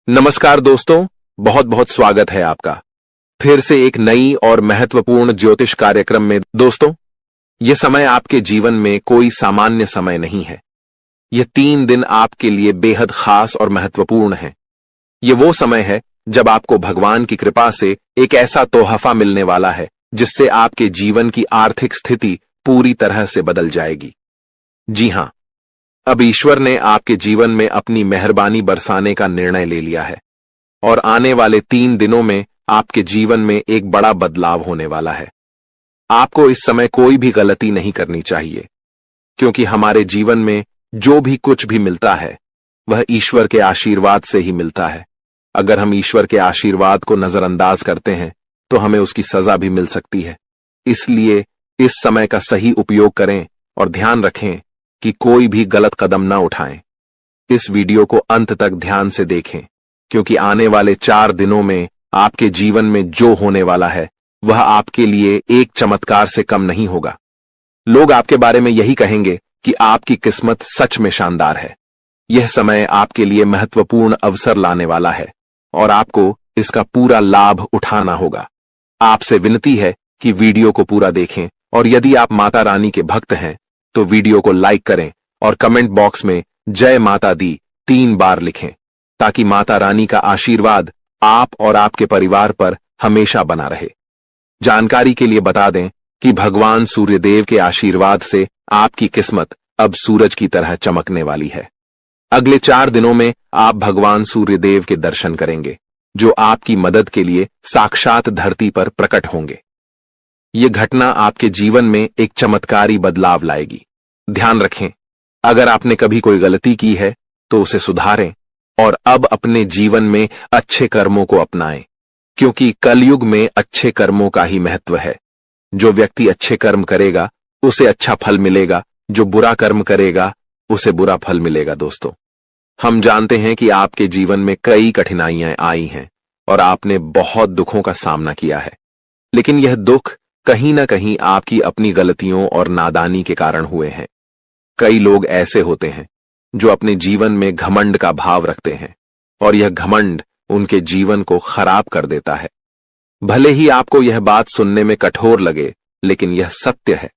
नमस्कार दोस्तों, बहुत बहुत स्वागत है आपका फिर से एक नई और महत्वपूर्ण ज्योतिष कार्यक्रम में। दोस्तों, यह समय आपके जीवन में कोई सामान्य समय नहीं है। यह 3 दिन आपके लिए बेहद खास और महत्वपूर्ण है। यह वो समय है जब आपको भगवान की कृपा से एक ऐसा तोहफा मिलने वाला है जिससे आपके जीवन की आर्थिक स्थिति पूरी तरह से बदल जाएगी। जी हां, अब ईश्वर ने आपके जीवन में अपनी मेहरबानी बरसाने का निर्णय ले लिया है और आने वाले 3 दिनों में आपके जीवन में एक बड़ा बदलाव होने वाला है। आपको इस समय कोई भी गलती नहीं करनी चाहिए, क्योंकि हमारे जीवन में जो भी कुछ भी मिलता है वह ईश्वर के आशीर्वाद से ही मिलता है। अगर हम ईश्वर के आशीर्वाद को नजरअंदाज करते हैं तो हमें उसकी सजा भी मिल सकती है। इसलिए इस समय का सही उपयोग करें और ध्यान रखें कि कोई भी गलत कदम ना उठाएं। इस वीडियो को अंत तक ध्यान से देखें, क्योंकि आने वाले 4 दिनों में आपके जीवन में जो होने वाला है वह आपके लिए एक चमत्कार से कम नहीं होगा। लोग आपके बारे में यही कहेंगे कि आपकी किस्मत सच में शानदार है। यह समय आपके लिए महत्वपूर्ण अवसर लाने वाला है और आपको इसका पूरा लाभ उठाना होगा। आपसे विनती है कि वीडियो को पूरा देखें और यदि आप माता रानी के भक्त हैं तो वीडियो को लाइक करें और कमेंट बॉक्स में जय माता दी 3 बार लिखें, ताकि माता रानी का आशीर्वाद आप और आपके परिवार पर हमेशा बना रहे। जानकारी के लिए बता दें कि भगवान सूर्यदेव के आशीर्वाद से आपकी किस्मत अब सूरज की तरह चमकने वाली है। अगले 4 दिनों में आप भगवान सूर्यदेव के दर्शन करेंगे, जो आपकी मदद के लिए साक्षात धरती पर प्रकट होंगे। यह घटना आपके जीवन में एक चमत्कारी बदलाव लाएगी। ध्यान रखें, अगर आपने कभी कोई गलती की है तो उसे सुधारें और अब अपने जीवन में अच्छे कर्मों को अपनाएं, क्योंकि कलयुग में अच्छे कर्मों का ही महत्व है। जो व्यक्ति अच्छे कर्म करेगा उसे अच्छा फल मिलेगा, जो बुरा कर्म करेगा उसे बुरा फल मिलेगा। दोस्तों, हम जानते हैं कि आपके जीवन में कई कठिनाइयां आई हैं और आपने बहुत दुखों का सामना किया है, लेकिन यह दुख कहीं ना कहीं आपकी अपनी गलतियों और नादानी के कारण हुए हैं। कई लोग ऐसे होते हैं जो अपने जीवन में घमंड का भाव रखते हैं और यह घमंड उनके जीवन को खराब कर देता है। भले ही आपको यह बात सुनने में कठोर लगे, लेकिन यह सत्य है।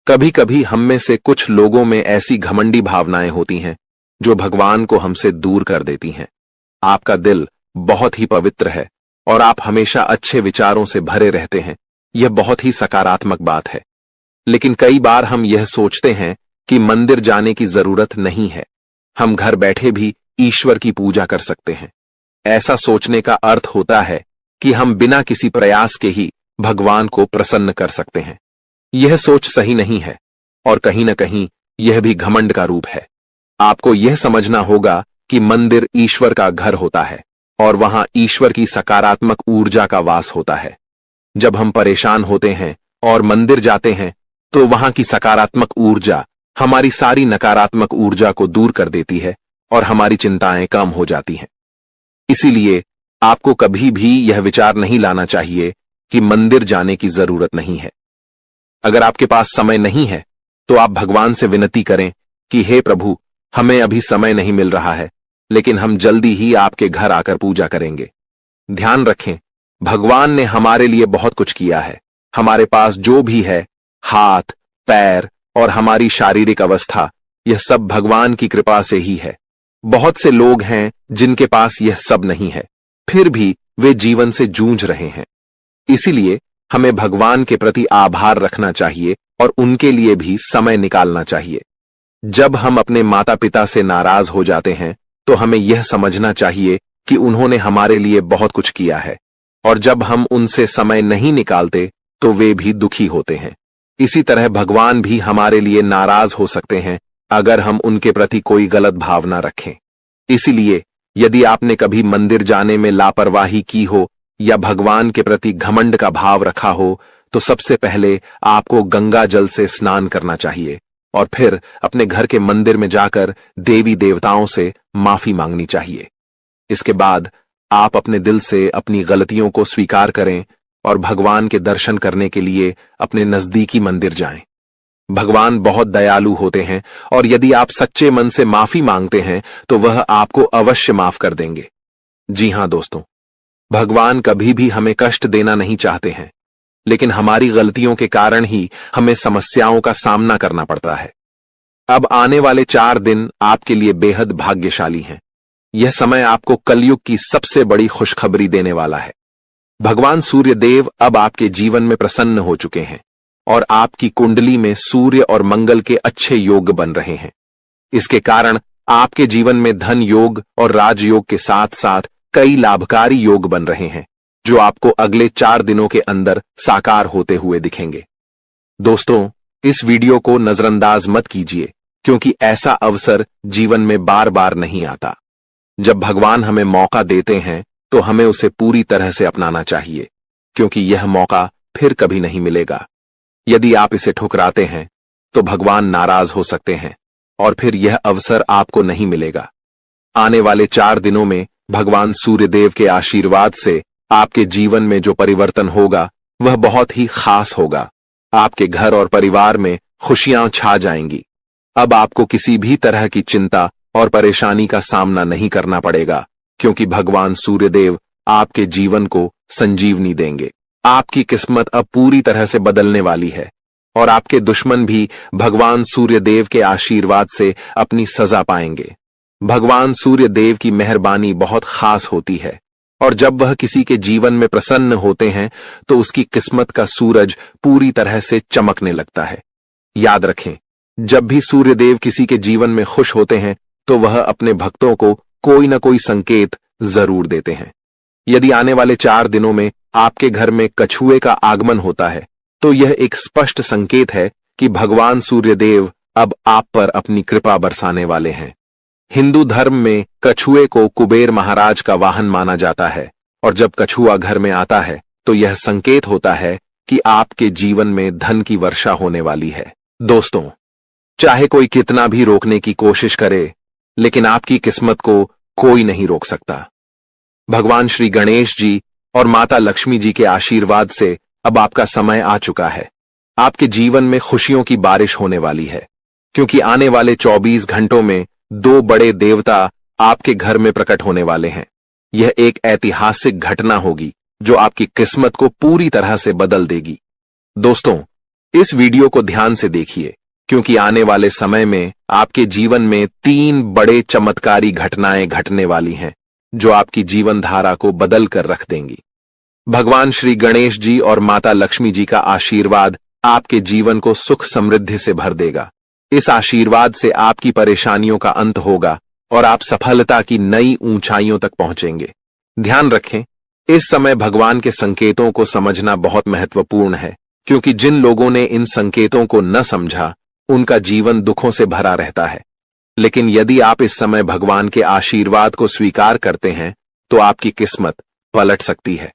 कभी कभी हम में से कुछ लोगों में ऐसी घमंडी भावनाएं होती हैं जो भगवान को हमसे दूर कर देती हैं। आपका दिल बहुत ही पवित्र है और आप हमेशा अच्छे विचारों से भरे रहते हैं। यह बहुत ही सकारात्मक बात है, लेकिन कई बार हम यह सोचते हैं कि मंदिर जाने की जरूरत नहीं है, हम घर बैठे भी ईश्वर की पूजा कर सकते हैं। ऐसा सोचने का अर्थ होता है कि हम बिना किसी प्रयास के ही भगवान को प्रसन्न कर सकते हैं। यह सोच सही नहीं है और कहीं ना कहीं यह भी घमंड का रूप है। आपको यह समझना होगा कि मंदिर ईश्वर का घर होता है और वहां ईश्वर की सकारात्मक ऊर्जा का वास होता है। जब हम परेशान होते हैं और मंदिर जाते हैं तो वहां की सकारात्मक ऊर्जा हमारी सारी नकारात्मक ऊर्जा को दूर कर देती है और हमारी चिंताएं कम हो जाती हैं। इसीलिए आपको कभी भी यह विचार नहीं लाना चाहिए कि मंदिर जाने की जरूरत नहीं है। अगर आपके पास समय नहीं है तो आप भगवान से विनती करें कि हे प्रभु, हमें अभी समय नहीं मिल रहा है, लेकिन हम जल्दी ही आपके घर आकर पूजा करेंगे। ध्यान रखें, भगवान ने हमारे लिए बहुत कुछ किया है। हमारे पास जो भी है, हाथ, पैर और हमारी शारीरिक अवस्था, यह सब भगवान की कृपा से ही है। बहुत से लोग हैं जिनके पास यह सब नहीं है, फिर भी वे जीवन से जूझ रहे हैं। इसीलिए हमें भगवान के प्रति आभार रखना चाहिए और उनके लिए भी समय निकालना चाहिए। जब हम अपने माता पिता से नाराज हो जाते हैं तो हमें यह समझना चाहिए कि उन्होंने हमारे लिए बहुत कुछ किया है, और जब हम उनसे समय नहीं निकालते तो वे भी दुखी होते हैं। इसी तरह भगवान भी हमारे लिए नाराज हो सकते हैं अगर हम उनके प्रति कोई गलत भावना रखें। इसीलिए यदि आपने कभी मंदिर जाने में लापरवाही की हो या भगवान के प्रति घमंड का भाव रखा हो, तो सबसे पहले आपको गंगा जल से स्नान करना चाहिए और फिर अपने घर के मंदिर में जाकर देवी देवताओं से माफी मांगनी चाहिए। इसके बाद आप अपने दिल से अपनी गलतियों को स्वीकार करें और भगवान के दर्शन करने के लिए अपने नजदीकी मंदिर जाएं। भगवान बहुत दयालु होते हैं और यदि आप सच्चे मन से माफी मांगते हैं तो वह आपको अवश्य माफ कर देंगे। जी हां दोस्तों, भगवान कभी भी हमें कष्ट देना नहीं चाहते हैं, लेकिन हमारी गलतियों के कारण ही हमें समस्याओं का सामना करना पड़ता है। अब आने वाले 4 दिन आपके लिए बेहद भाग्यशाली हैं। यह समय आपको कलयुग की सबसे बड़ी खुशखबरी देने वाला है। भगवान सूर्य देव अब आपके जीवन में प्रसन्न हो चुके हैं और आपकी कुंडली में सूर्य और मंगल के अच्छे योग बन रहे हैं। इसके कारण आपके जीवन में धन योग और राजयोग के साथ साथ कई लाभकारी योग बन रहे हैं, जो आपको अगले 4 दिनों के अंदर साकार होते हुए दिखेंगे। दोस्तों, इस वीडियो को नजरअंदाज मत कीजिए, क्योंकि ऐसा अवसर जीवन में बार बार नहीं आता। जब भगवान हमें मौका देते हैं तो हमें उसे पूरी तरह से अपनाना चाहिए, क्योंकि यह मौका फिर कभी नहीं मिलेगा। यदि आप इसे ठुकराते हैं तो भगवान नाराज हो सकते हैं और फिर यह अवसर आपको नहीं मिलेगा। आने वाले 4 दिनों में भगवान सूर्यदेव के आशीर्वाद से आपके जीवन में जो परिवर्तन होगा वह बहुत ही खास होगा। आपके घर और परिवार में खुशियां छा जाएंगी। अब आपको किसी भी तरह की चिंता और परेशानी का सामना नहीं करना पड़ेगा, क्योंकि भगवान सूर्यदेव आपके जीवन को संजीवनी देंगे। आपकी किस्मत अब पूरी तरह से बदलने वाली है और आपके दुश्मन भी भगवान सूर्यदेव के आशीर्वाद से अपनी सजा पाएंगे। भगवान सूर्यदेव की मेहरबानी बहुत खास होती है और जब वह किसी के जीवन में प्रसन्न होते हैं तो उसकी किस्मत का सूरज पूरी तरह से चमकने लगता है। याद रखें, जब भी सूर्यदेव किसी के जीवन में खुश होते हैं तो वह अपने भक्तों को कोई न कोई संकेत जरूर देते हैं। यदि आने वाले 4 दिनों में आपके घर में कछुए का आगमन होता है तो यह एक स्पष्ट संकेत है कि भगवान सूर्यदेव अब आप पर अपनी कृपा बरसाने वाले हैं। हिंदू धर्म में कछुए को कुबेर महाराज का वाहन माना जाता है और जब कछुआ घर में आता है तो यह संकेत होता है कि आपके जीवन में धन की वर्षा होने वाली है। दोस्तों, चाहे कोई कितना भी रोकने की कोशिश करे, लेकिन आपकी किस्मत को कोई नहीं रोक सकता। भगवान श्री गणेश जी और माता लक्ष्मी जी के आशीर्वाद से अब आपका समय आ चुका है। आपके जीवन में खुशियों की बारिश होने वाली है, क्योंकि आने वाले 24 घंटों में 2 बड़े देवता आपके घर में प्रकट होने वाले हैं। यह एक ऐतिहासिक घटना होगी जो आपकी किस्मत को पूरी तरह से बदल देगी। दोस्तों, इस वीडियो को ध्यान से देखिए, क्योंकि आने वाले समय में आपके जीवन में 3 बड़े चमत्कारी घटनाएं घटने वाली हैं, जो आपकी जीवन धारा को बदल कर रख देंगी। भगवान श्री गणेश जी और माता लक्ष्मी जी का आशीर्वाद आपके जीवन को सुख समृद्धि से भर देगा। इस आशीर्वाद से आपकी परेशानियों का अंत होगा और आप सफलता की नई ऊंचाइयों तक पहुंचेंगे। ध्यान रखें, इस समय भगवान के संकेतों को समझना बहुत महत्वपूर्ण है, क्योंकि जिन लोगों ने इन संकेतों को न समझा उनका जीवन दुखों से भरा रहता है। लेकिन यदि आप इस समय भगवान के आशीर्वाद को स्वीकार करते हैं तो आपकी किस्मत पलट सकती है।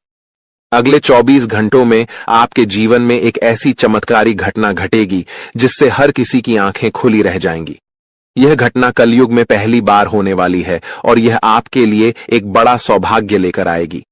अगले 24 घंटों में आपके जीवन में एक ऐसी चमत्कारी घटना घटेगी जिससे हर किसी की आंखें खुली रह जाएंगी। यह घटना कलयुग में पहली बार होने वाली है और यह आपके लिए एक बड़ा सौभाग्य लेकर आएगी।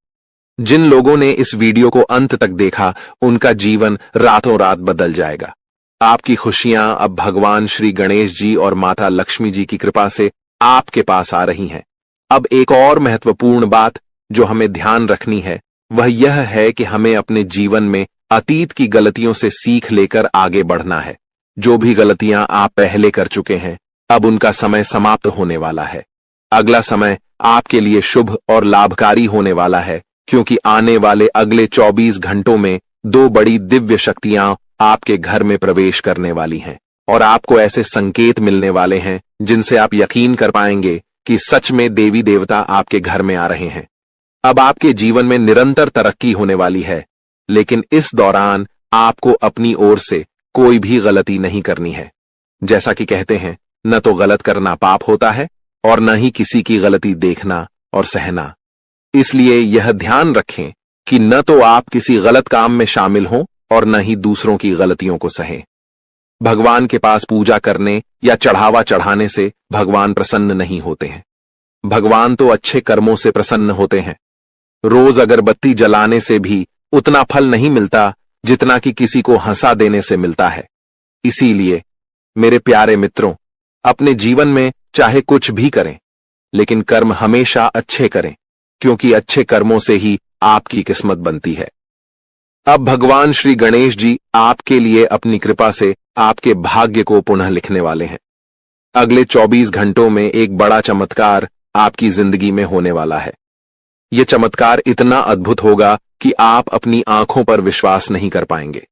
जिन लोगों ने इस वीडियो को अंत तक देखा उनका जीवन रातों रात बदल जाएगा। आपकी खुशियां अब भगवान श्री गणेश जी और माता लक्ष्मी जी की कृपा से आपके पास आ रही हैं। अब एक और महत्वपूर्ण बात जो हमें ध्यान रखनी है वह यह है कि हमें अपने जीवन में अतीत की गलतियों से सीख लेकर आगे बढ़ना है। जो भी गलतियां आप पहले कर चुके हैं, अब उनका समय समाप्त होने वाला है। अगला समय आपके लिए शुभ और लाभकारी होने वाला है, क्योंकि आने वाले अगले 24 घंटों में 2 बड़ी दिव्य शक्तियां आपके घर में प्रवेश करने वाली हैं और आपको ऐसे संकेत मिलने वाले हैं जिनसे आप यकीन कर पाएंगे कि सच में देवी देवता आपके घर में आ रहे हैं। अब आपके जीवन में निरंतर तरक्की होने वाली है, लेकिन इस दौरान आपको अपनी ओर से कोई भी गलती नहीं करनी है। जैसा कि कहते हैं, न तो गलत करना पाप होता है और न ही किसी की गलती देखना और सहना। इसलिए यह ध्यान रखें कि न तो आप किसी गलत काम में शामिल हों और न ही दूसरों की गलतियों को सहें। भगवान के पास पूजा करने या चढ़ावा चढ़ाने से भगवान प्रसन्न नहीं होते हैं। भगवान तो अच्छे कर्मों से प्रसन्न होते हैं। रोज अगरबत्ती जलाने से भी उतना फल नहीं मिलता जितना कि किसी को हंसा देने से मिलता है। इसीलिए मेरे प्यारे मित्रों, अपने जीवन में चाहे कुछ भी करें, लेकिन कर्म हमेशा अच्छे करें, क्योंकि अच्छे कर्मों से ही आपकी किस्मत बनती है। अब भगवान श्री गणेश जी आपके लिए अपनी कृपा से आपके भाग्य को पुनः लिखने वाले हैं। अगले 24 घंटों में एक बड़ा चमत्कार आपकी जिंदगी में होने वाला है। यह चमत्कार इतना अद्भुत होगा कि आप अपनी आंखों पर विश्वास नहीं कर पाएंगे।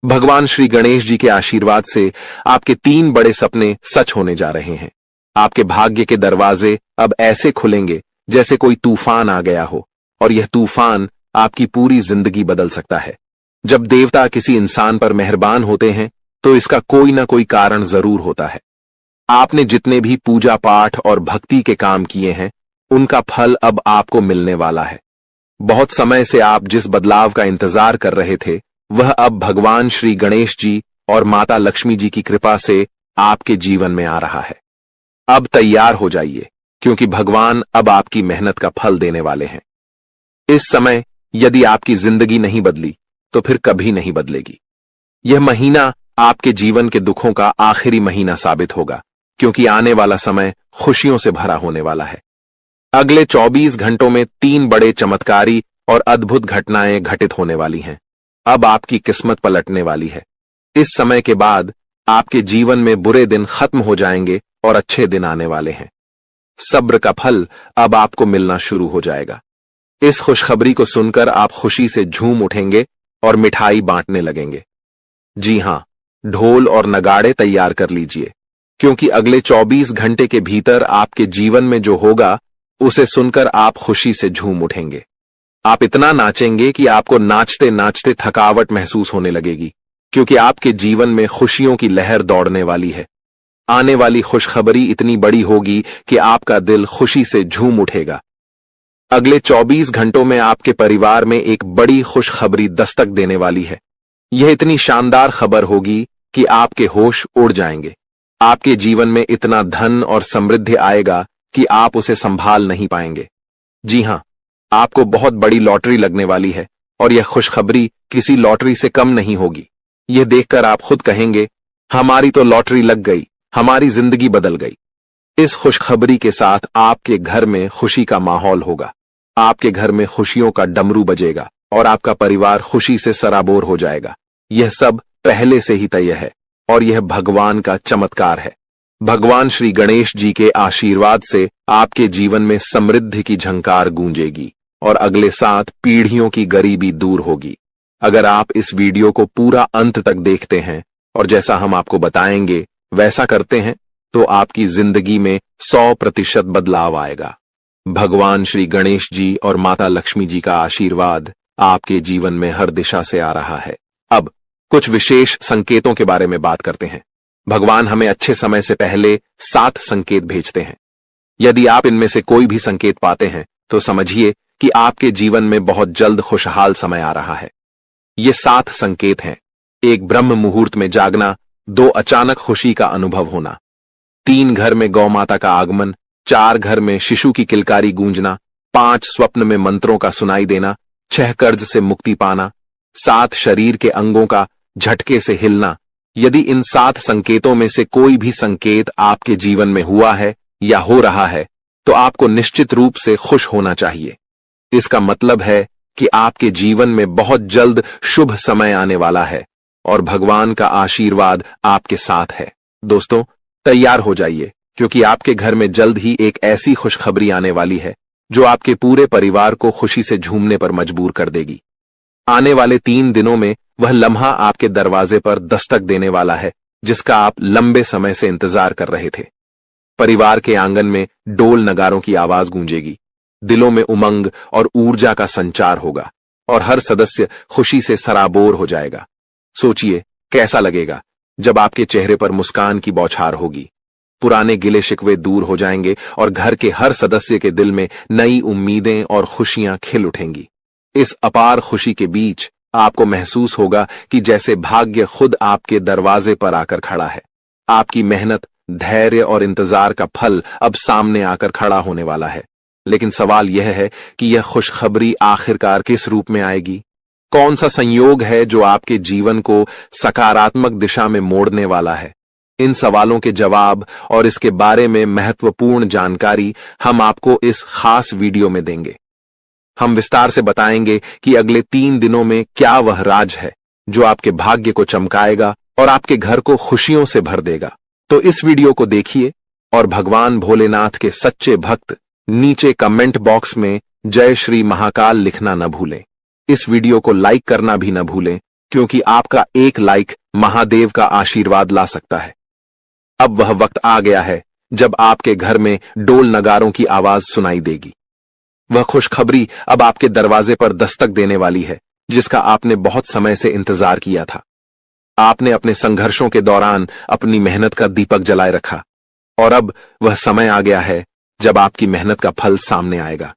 भगवान श्री गणेश जी के आशीर्वाद से आपके 3 बड़े सपने सच होने जा रहे हैं। आपके भाग्य के दरवाजे अब ऐसे खुलेंगे जैसे कोई तूफान आ गया हो, और यह तूफान आपकी पूरी जिंदगी बदल सकता है। जब देवता किसी इंसान पर मेहरबान होते हैं तो इसका कोई ना कोई कारण जरूर होता है। आपने जितने भी पूजा पाठ और भक्ति के काम किए हैं उनका फल अब आपको मिलने वाला है। बहुत समय से आप जिस बदलाव का इंतजार कर रहे थे वह अब भगवान श्री गणेश जी और माता लक्ष्मी जी की कृपा से आपके जीवन में आ रहा है। अब तैयार हो जाइए, क्योंकि भगवान अब आपकी मेहनत का फल देने वाले हैं। इस समय यदि आपकी जिंदगी नहीं बदली तो फिर कभी नहीं बदलेगी। यह महीना आपके जीवन के दुखों का आखिरी महीना साबित होगा, क्योंकि आने वाला समय खुशियों से भरा होने वाला है। अगले 24 घंटों में 3 बड़े चमत्कारी और अद्भुत घटनाएं घटित होने वाली हैं। अब आपकी किस्मत पलटने वाली है। इस समय के बाद आपके जीवन में बुरे दिन खत्म हो जाएंगे और अच्छे दिन आने वाले हैं। सब्र का फल अब आपको मिलना शुरू हो जाएगा। इस खुशखबरी को सुनकर आप खुशी से झूम उठेंगे और मिठाई बांटने लगेंगे। जी हां, ढोल और नगाड़े तैयार कर लीजिए, क्योंकि अगले 24 घंटे के भीतर आपके जीवन में जो होगा उसे सुनकर आप खुशी से झूम उठेंगे। आप इतना नाचेंगे कि आपको नाचते नाचते थकावट महसूस होने लगेगी, क्योंकि आपके जीवन में खुशियों की लहर दौड़ने वाली है। आने वाली खुशखबरी इतनी बड़ी होगी कि आपका दिल खुशी से झूम उठेगा। अगले 24 घंटों में आपके परिवार में एक बड़ी खुशखबरी दस्तक देने वाली है। यह इतनी शानदार खबर होगी कि आपके होश उड़ जाएंगे। आपके जीवन में इतना धन और समृद्धि आएगा कि आप उसे संभाल नहीं पाएंगे। जी हां, आपको बहुत बड़ी लॉटरी लगने वाली है, और यह खुशखबरी किसी लॉटरी से कम नहीं होगी। यह देखकर आप खुद कहेंगे, हमारी तो लॉटरी लग गई, हमारी जिंदगी बदल गई। इस खुशखबरी के साथ आपके घर में खुशी का माहौल होगा। आपके घर में खुशियों का डमरू बजेगा और आपका परिवार खुशी से सराबोर हो जाएगा। यह सब पहले से ही तय है, और यह भगवान का चमत्कार है। भगवान श्री गणेश जी के आशीर्वाद से आपके जीवन में समृद्धि की झंकार गूंजेगी और अगले 7 पीढ़ियों की गरीबी दूर होगी। अगर आप इस वीडियो को पूरा अंत तक देखते हैं और जैसा हम आपको बताएंगे वैसा करते हैं तो आपकी जिंदगी में 100% बदलाव आएगा। भगवान श्री गणेश जी और माता लक्ष्मी जी का आशीर्वाद आपके जीवन में हर दिशा से आ रहा है। अब कुछ विशेष संकेतों के बारे में बात करते हैं। भगवान हमें अच्छे समय से पहले 7 संकेत भेजते हैं। यदि आप इनमें से कोई भी संकेत पाते हैं तो समझिए कि आपके जीवन में बहुत जल्द खुशहाल समय आ रहा है। ये 7 संकेत हैं। 1 ब्रह्म मुहूर्त में जागना, 2 अचानक खुशी का अनुभव होना, 3 घर में गौ माता का आगमन, 4 घर में शिशु की किलकारी गूंजना, 5 स्वप्न में मंत्रों का सुनाई देना, 6 कर्ज से मुक्ति पाना, 7 शरीर के अंगों का झटके से हिलना। यदि इन 7 संकेतों में से कोई भी संकेत आपके जीवन में हुआ है या हो रहा है तो आपको निश्चित रूप से खुश होना चाहिए। इसका मतलब है कि आपके जीवन में बहुत जल्द शुभ समय आने वाला है और भगवान का आशीर्वाद आपके साथ है। दोस्तों, तैयार हो जाइए, क्योंकि आपके घर में जल्द ही एक ऐसी खुशखबरी आने वाली है जो आपके पूरे परिवार को खुशी से झूमने पर मजबूर कर देगी। आने वाले 3 दिनों में वह लम्हा आपके दरवाजे पर दस्तक देने वाला है जिसका आप लंबे समय से इंतजार कर रहे थे। परिवार के आंगन में डोल नगारों की आवाज गूंजेगी, दिलों में उमंग और ऊर्जा का संचार होगा और हर सदस्य खुशी से सराबोर हो जाएगा। सोचिए कैसा लगेगा जब आपके चेहरे पर मुस्कान की बौछार होगी। पुराने गिले शिकवे दूर हो जाएंगे और घर के हर सदस्य के दिल में नई उम्मीदें और खुशियां खिल उठेंगी। इस अपार खुशी के बीच आपको महसूस होगा कि जैसे भाग्य खुद आपके दरवाजे पर आकर खड़ा है। आपकी मेहनत, धैर्य और इंतजार का फल अब सामने आकर खड़ा होने वाला है। लेकिन सवाल यह है कि यह खुशखबरी आखिरकार किस रूप में आएगी? कौन सा संयोग है जो आपके जीवन को सकारात्मक दिशा में मोड़ने वाला है? इन सवालों के जवाब और इसके बारे में महत्वपूर्ण जानकारी हम आपको इस खास वीडियो में देंगे। हम विस्तार से बताएंगे कि अगले 3 दिनों में क्या वह राज है जो आपके भाग्य को चमकाएगा और आपके घर को खुशियों से भर देगा। तो इस वीडियो को देखिए और भगवान भोलेनाथ के सच्चे भक्त नीचे कमेंट बॉक्स में जय श्री महाकाल लिखना न भूलें। इस वीडियो को लाइक करना भी न भूलें, क्योंकि आपका एक लाइक महादेव का आशीर्वाद ला सकता है। अब वह वक्त आ गया है जब आपके घर में डोल नगारों की आवाज सुनाई देगी। वह खुशखबरी अब आपके दरवाजे पर दस्तक देने वाली है, जिसका आपने बहुत समय से इंतजार किया था। आपने अपने संघर्षों के दौरान अपनी मेहनत का दीपक जलाए रखा, और अब वह समय आ गया है जब आपकी मेहनत का फल सामने आएगा।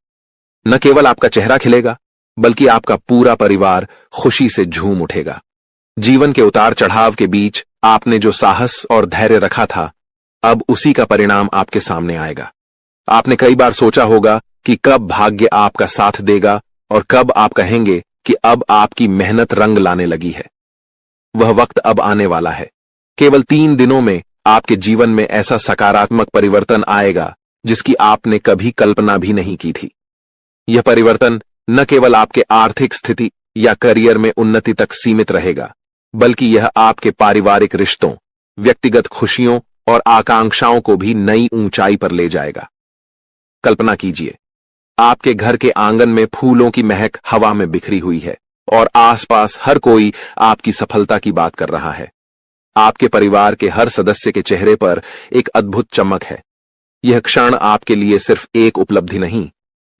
न केवल आपका चेहरा खिलेगा, बल्कि आपका पूरा परिवार खुशी से झूम उठेगा। जीवन के उतार चढ़ाव के बीच आपने जो साहस और धैर्य रखा था, अब उसी का परिणाम आपके सामने आएगा। आपने कई बार सोचा होगा कि कब भाग्य आपका साथ देगा और कब आप कहेंगे कि अब आपकी मेहनत रंग लाने लगी है। वह वक्त अब आने वाला है। केवल 3 दिनों में आपके जीवन में ऐसा सकारात्मक परिवर्तन आएगा जिसकी आपने कभी कल्पना भी नहीं की थी। यह परिवर्तन न केवल आपके आर्थिक स्थिति या करियर में उन्नति तक सीमित रहेगा, बल्कि यह आपके पारिवारिक रिश्तों, व्यक्तिगत खुशियों और आकांक्षाओं को भी नई ऊंचाई पर ले जाएगा। कल्पना कीजिए, आपके घर के आंगन में फूलों की महक हवा में बिखरी हुई है और आसपास हर कोई आपकी सफलता की बात कर रहा है। आपके परिवार के हर सदस्य के चेहरे पर एक अद्भुत चमक है। यह क्षण आपके लिए सिर्फ एक उपलब्धि नहीं,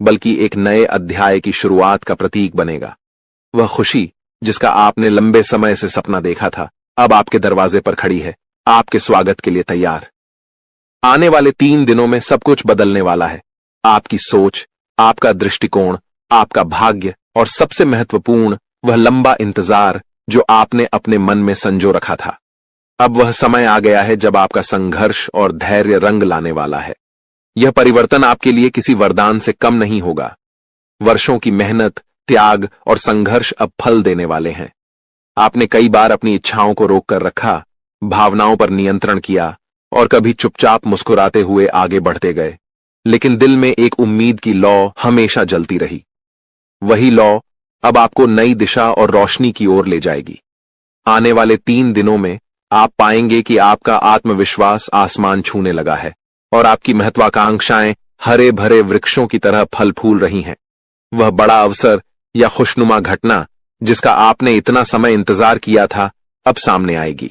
बल्कि एक नए अध्याय की शुरुआत का प्रतीक बनेगा। वह खुशी जिसका आपने लंबे समय से सपना देखा था, अब आपके दरवाजे पर खड़ी है, आपके स्वागत के लिए तैयार। आने वाले 3 दिनों में सब कुछ बदलने वाला है। आपकी सोच, आपका दृष्टिकोण, आपका भाग्य और सबसे महत्वपूर्ण वह लंबा इंतजार जो आपने अपने मन में संजो रखा था। अब वह समय आ गया है जब आपका संघर्ष और धैर्य रंग लाने वाला है। यह परिवर्तन आपके लिए किसी वरदान से कम नहीं होगा। वर्षों की मेहनत, त्याग और संघर्ष अब फल देने वाले हैं। आपने कई बार अपनी इच्छाओं को रोक कर रखा, भावनाओं पर नियंत्रण किया और कभी चुपचाप मुस्कुराते हुए आगे बढ़ते गए, लेकिन दिल में एक उम्मीद की लौ हमेशा जलती रही। वही लौ अब आपको नई दिशा और रोशनी की ओर ले जाएगी। आने वाले 3 दिनों में आप पाएंगे कि आपका आत्मविश्वास आसमान छूने लगा है और आपकी महत्वाकांक्षाएं हरे भरे वृक्षों की तरह फल फूल रही हैं। वह बड़ा अवसर या खुशनुमा घटना जिसका आपने इतना समय इंतजार किया था, अब सामने आएगी।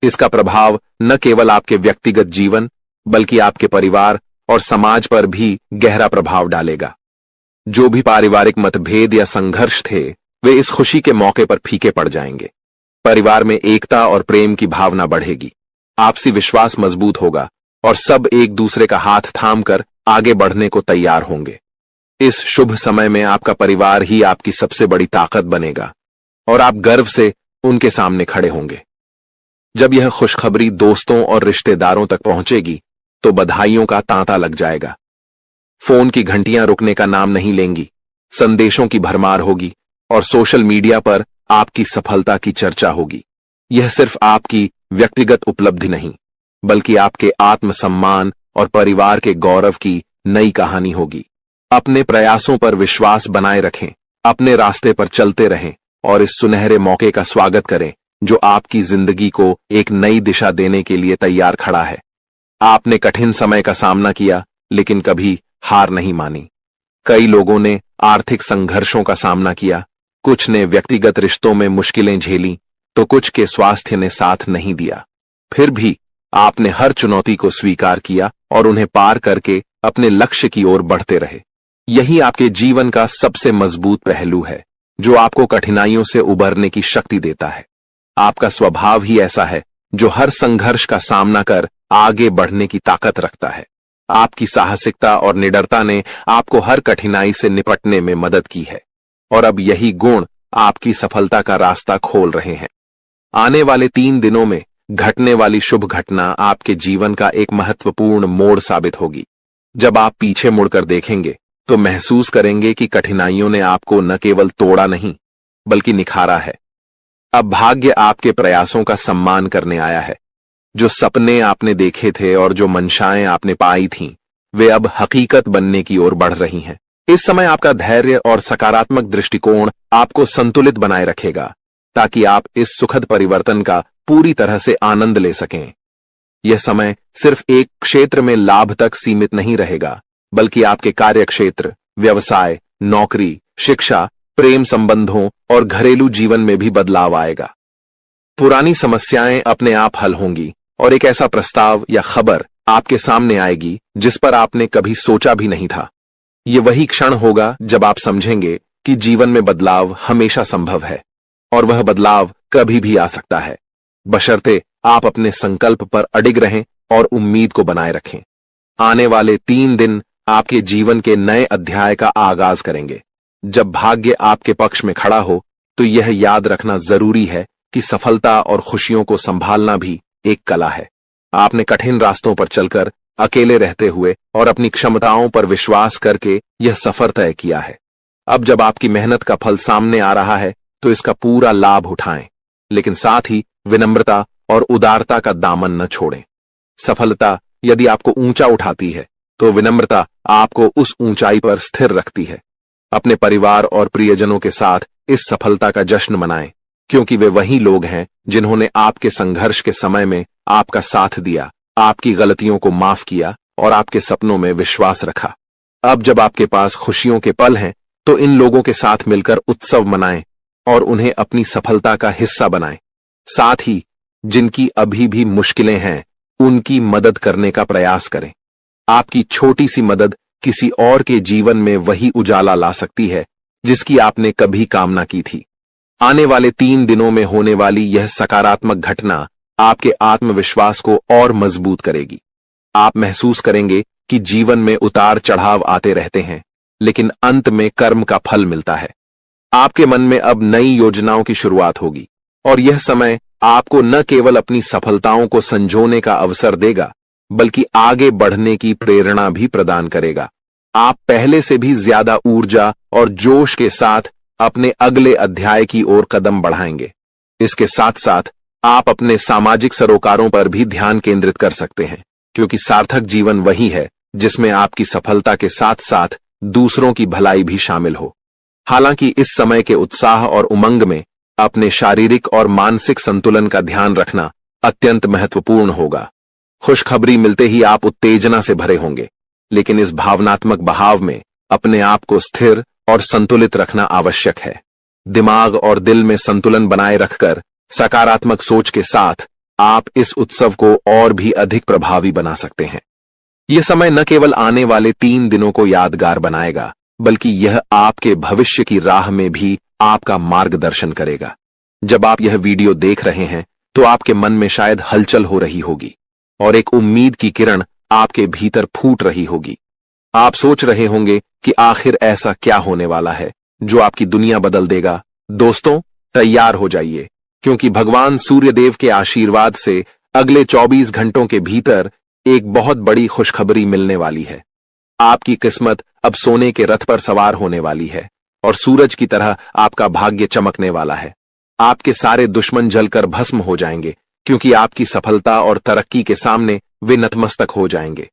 इसका प्रभाव न केवल आपके व्यक्तिगत जीवन, बल्कि आपके परिवार और समाज पर भी गहरा प्रभाव डालेगा। जो भी पारिवारिक मतभेद या संघर्ष थे, वे इस खुशी के मौके पर फीके पड़ जाएंगे। परिवार में एकता और प्रेम की भावना बढ़ेगी, आपसी विश्वास मजबूत होगा और सब एक दूसरे का हाथ थामकर आगे बढ़ने को तैयार होंगे। इस शुभ समय में आपका परिवार ही आपकी सबसे बड़ी ताकत बनेगा और आप गर्व से उनके सामने खड़े होंगे। जब यह खुशखबरी दोस्तों और रिश्तेदारों तक पहुंचेगी, तो बधाइयों का तांता लग जाएगा। फोन की घंटियां रुकने का नाम नहीं लेंगी, संदेशों की भरमार होगी और सोशल मीडिया पर आपकी सफलता की चर्चा होगी। यह सिर्फ आपकी व्यक्तिगत उपलब्धि नहीं, बल्कि आपके आत्मसम्मान और परिवार के गौरव की नई कहानी होगी। अपने प्रयासों पर विश्वास बनाए रखें, अपने रास्ते पर चलते रहें और इस सुनहरे मौके का स्वागत करें जो आपकी जिंदगी को एक नई दिशा देने के लिए तैयार खड़ा है। आपने कठिन समय का सामना किया, लेकिन कभी हार नहीं मानी। कई लोगों ने आर्थिक संघर्षों का सामना किया, कुछ ने व्यक्तिगत रिश्तों में मुश्किलें झेली, तो कुछ के स्वास्थ्य ने साथ नहीं दिया। फिर भी आपने हर चुनौती को स्वीकार किया और उन्हें पार करके अपने लक्ष्य की ओर बढ़ते रहे। यही आपके जीवन का सबसे मजबूत पहलू है, जो आपको कठिनाइयों से उबरने की शक्ति देता है। आपका स्वभाव ही ऐसा है जो हर संघर्ष का सामना कर आगे बढ़ने की ताकत रखता है। आपकी साहसिकता और निडरता ने आपको हर कठिनाई से निपटने में मदद की है और अब यही गुण आपकी सफलता का रास्ता खोल रहे हैं। आने वाले 3 दिनों में घटने वाली शुभ घटना आपके जीवन का एक महत्वपूर्ण मोड़ साबित होगी। जब आप पीछे मुड़कर देखेंगे तो महसूस करेंगे कि कठिनाइयों ने आपको न केवल तोड़ा नहीं, बल्कि निखारा है। अब भाग्य आपके प्रयासों का सम्मान करने आया है। जो सपने आपने देखे थे और जो मंशाएं आपने पाई थीं, वे अब हकीकत बनने की ओर बढ़ रही हैं। इस समय आपका धैर्य और सकारात्मक दृष्टिकोण आपको संतुलित बनाए रखेगा, ताकि आप इस सुखद परिवर्तन का पूरी तरह से आनंद ले सकें। यह समय सिर्फ एक क्षेत्र में लाभ तक सीमित नहीं रहेगा, बल्कि आपके कार्य क्षेत्र, व्यवसाय, नौकरी, शिक्षा, प्रेम संबंधों और घरेलू जीवन में भी बदलाव आएगा। पुरानी समस्याएं अपने आप हल होंगी और एक ऐसा प्रस्ताव या खबर आपके सामने आएगी जिस पर आपने कभी सोचा भी नहीं था। ये वही क्षण होगा जब आप समझेंगे कि जीवन में बदलाव हमेशा संभव है और वह बदलाव कभी भी आ सकता है, बशर्ते आप अपने संकल्प पर अडिग रहें और उम्मीद को बनाए रखें। आने वाले 3 दिन आपके जीवन के नए अध्याय का आगाज करेंगे। जब भाग्य आपके पक्ष में खड़ा हो तो यह याद रखना जरूरी है कि सफलता और खुशियों को संभालना भी एक कला है। आपने कठिन रास्तों पर चलकर, अकेले रहते हुए और अपनी क्षमताओं पर विश्वास करके यह सफर तय किया है। अब जब आपकी मेहनत का फल सामने आ रहा है तो इसका पूरा लाभ उठाएं, लेकिन साथ ही विनम्रता और उदारता का दामन न छोड़ें। सफलता यदि आपको ऊंचा उठाती है तो विनम्रता आपको उस ऊंचाई पर स्थिर रखती है। अपने परिवार और प्रियजनों के साथ इस सफलता का जश्न मनाएं, क्योंकि वे वही लोग हैं जिन्होंने आपके संघर्ष के समय में आपका साथ दिया, आपकी गलतियों को माफ किया और आपके सपनों में विश्वास रखा। अब जब आपके पास खुशियों के पल हैं तो इन लोगों के साथ मिलकर उत्सव मनाएं और उन्हें अपनी सफलता का हिस्सा बनाएं। साथ ही जिनकी अभी भी मुश्किलें हैं उनकी मदद करने का प्रयास करें। आपकी छोटी सी मदद किसी और के जीवन में वही उजाला ला सकती है जिसकी आपने कभी कामना की थी। आने वाले 3 दिनों में होने वाली यह सकारात्मक घटना आपके आत्मविश्वास को और मजबूत करेगी। आप महसूस करेंगे कि जीवन में उतार चढ़ाव आते रहते हैं, लेकिन अंत में कर्म का फल मिलता है। आपके मन में अब नई योजनाओं की शुरुआत होगी और यह समय आपको न केवल अपनी सफलताओं को संजोने का अवसर देगा, बल्कि आगे बढ़ने की प्रेरणा भी प्रदान करेगा। आप पहले से भी ज्यादा ऊर्जा और जोश के साथ अपने अगले अध्याय की ओर कदम बढ़ाएंगे। इसके साथ साथ आप अपने सामाजिक सरोकारों पर भी ध्यान केंद्रित कर सकते हैं, क्योंकि सार्थक जीवन वही है जिसमें आपकी सफलता के साथ साथ दूसरों की भलाई भी शामिल हो। हालांकि इस समय के उत्साह और उमंग में अपने शारीरिक और मानसिक संतुलन का ध्यान रखना अत्यंत महत्वपूर्ण होगा। खुशखबरी मिलते ही आप उत्तेजना से भरे होंगे, लेकिन इस भावनात्मक बहाव में अपने आप को स्थिर और संतुलित रखना आवश्यक है। दिमाग और दिल में संतुलन बनाए रखकर सकारात्मक सोच के साथ आप इस उत्सव को और भी अधिक प्रभावी बना सकते हैं। यह समय न केवल आने वाले 3 दिनों को यादगार बनाएगा, बल्कि यह आपके भविष्य की राह में भी आपका मार्गदर्शन करेगा। जब आप यह वीडियो देख रहे हैं तो आपके मन में शायद हलचल हो रही होगी और एक उम्मीद की किरण आपके भीतर फूट रही होगी। आप सोच रहे होंगे कि आखिर ऐसा क्या होने वाला है जो आपकी दुनिया बदल देगा। दोस्तों, तैयार हो जाइए, क्योंकि भगवान सूर्यदेव के आशीर्वाद से अगले 24 घंटों के भीतर एक बहुत बड़ी खुशखबरी मिलने वाली है। आपकी किस्मत अब सोने के रथ पर सवार होने वाली है और सूरज की तरह आपका भाग्य चमकने वाला है। आपके सारे दुश्मन जलकर भस्म हो जाएंगे, क्योंकि आपकी सफलता और तरक्की के सामने वे नतमस्तक हो जाएंगे।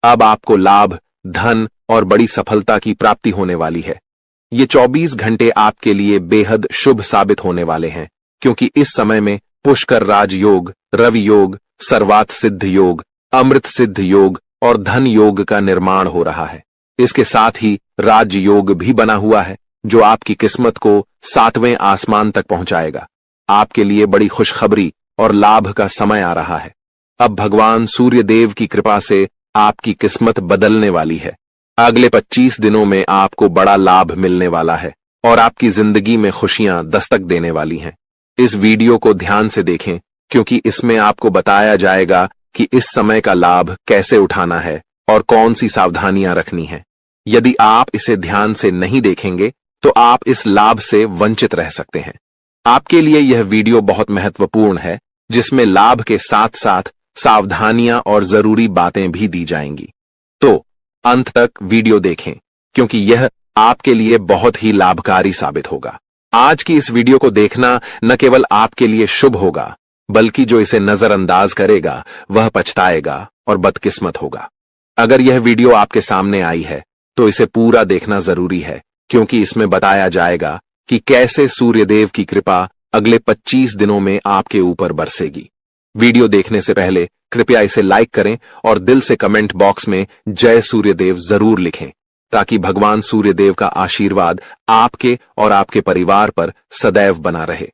अब आपको लाभ, धन और बड़ी सफलता की प्राप्ति होने वाली है। ये 24 घंटे आपके लिए बेहद शुभ साबित होने वाले हैं, क्योंकि इस समय में पुष्कर राज योग, रवि योग, सर्वात सिद्ध योग, अमृत सिद्ध योग और धन योग का निर्माण हो रहा है। इसके साथ ही राज योग भी बना हुआ है, जो आपकी किस्मत को 7वें आसमान तक पहुंचाएगा। आपके लिए बड़ी खुशखबरी और लाभ का समय आ रहा है। अब भगवान सूर्य देव की कृपा से आपकी किस्मत बदलने वाली है। अगले 25 दिनों में आपको बड़ा लाभ मिलने वाला है और आपकी जिंदगी में खुशियां दस्तक देने वाली हैं। इस वीडियो को ध्यान से देखें, क्योंकि इसमें आपको बताया जाएगा कि इस समय का लाभ कैसे उठाना है और कौन सी सावधानियां रखनी है। यदि आप इसे ध्यान से नहीं देखेंगे तो आप इस लाभ से वंचित रह सकते हैं। आपके लिए यह वीडियो बहुत महत्वपूर्ण है, जिसमें लाभ के साथ साथ सावधानियां और जरूरी बातें भी दी जाएंगी। तो अंत तक वीडियो देखें, क्योंकि यह आपके लिए बहुत ही लाभकारी साबित होगा। आज की इस वीडियो को देखना न केवल आपके लिए शुभ होगा, बल्कि जो इसे नजरअंदाज करेगा वह पछताएगा और बदकिस्मत होगा। अगर यह वीडियो आपके सामने आई है तो इसे पूरा देखना जरूरी है, क्योंकि इसमें बताया जाएगा कि कैसे सूर्यदेव की कृपा अगले 25 दिनों में आपके ऊपर बरसेगी। वीडियो देखने से पहले कृपया इसे लाइक करें और दिल से कमेंट बॉक्स में जय सूर्यदेव जरूर लिखें, ताकि भगवान सूर्यदेव का आशीर्वाद आपके और आपके परिवार पर सदैव बना रहे।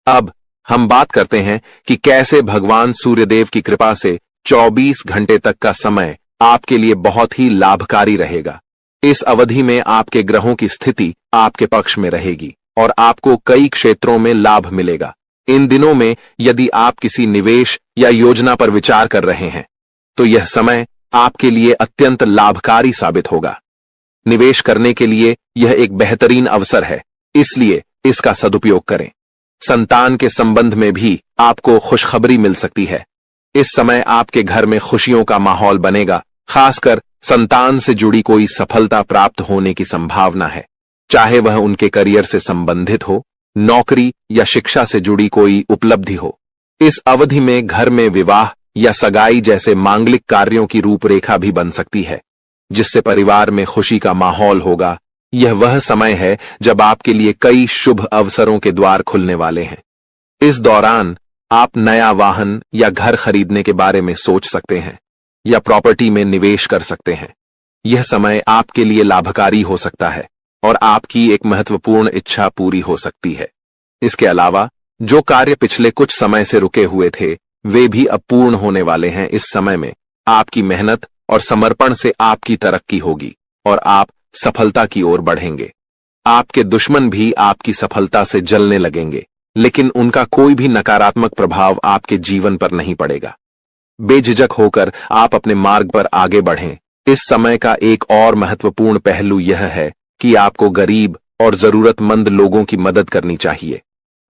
अब हम बात करते हैं कि कैसे भगवान सूर्यदेव की कृपा से 24 घंटे तक का समय आपके लिए बहुत ही लाभकारी रहेगा। इस अवधि में आपके ग्रहों की स्थिति आपके पक्ष में रहेगी और आपको कई क्षेत्रों में लाभ मिलेगा। इन दिनों में यदि आप किसी निवेश या योजना पर विचार कर रहे हैं, तो यह समय आपके लिए अत्यंत लाभकारी साबित होगा। निवेश करने के लिए यह एक बेहतरीन अवसर है, इसलिए इसका सदुपयोग करें। संतान के संबंध में भी आपको खुशखबरी मिल सकती है। इस समय आपके घर में खुशियों का माहौल बनेगा, खासकर संतान से जुड़ी कोई सफलता प्राप्त होने की संभावना है, चाहे वह उनके करियर से संबंधित हो, नौकरी या शिक्षा से जुड़ी कोई उपलब्धि हो। इस अवधि में घर में विवाह या सगाई जैसे मांगलिक कार्यों की रूपरेखा भी बन सकती है, जिससे परिवार में खुशी का माहौल होगा। यह वह समय है जब आपके लिए कई शुभ अवसरों के द्वार खुलने वाले हैं। इस दौरान आप नया वाहन या घर खरीदने के बारे में सोच सकते हैं या प्रॉपर्टी में निवेश कर सकते हैं। यह समय आपके लिए लाभकारी हो सकता है और आपकी एक महत्वपूर्ण इच्छा पूरी हो सकती है। इसके अलावा जो कार्य पिछले कुछ समय से रुके हुए थे, वे भी अब पूर्ण होने वाले हैं। इस समय में आपकी मेहनत और समर्पण से आपकी तरक्की होगी और आप सफलता की ओर बढ़ेंगे। आपके दुश्मन भी आपकी सफलता से जलने लगेंगे, लेकिन उनका कोई भी नकारात्मक प्रभाव आपके जीवन पर नहीं पड़ेगा। बेझिझक होकर आप अपने मार्ग पर आगे बढ़ें। इस समय का एक और महत्वपूर्ण पहलू यह है कि आपको गरीब और जरूरतमंद लोगों की मदद करनी चाहिए,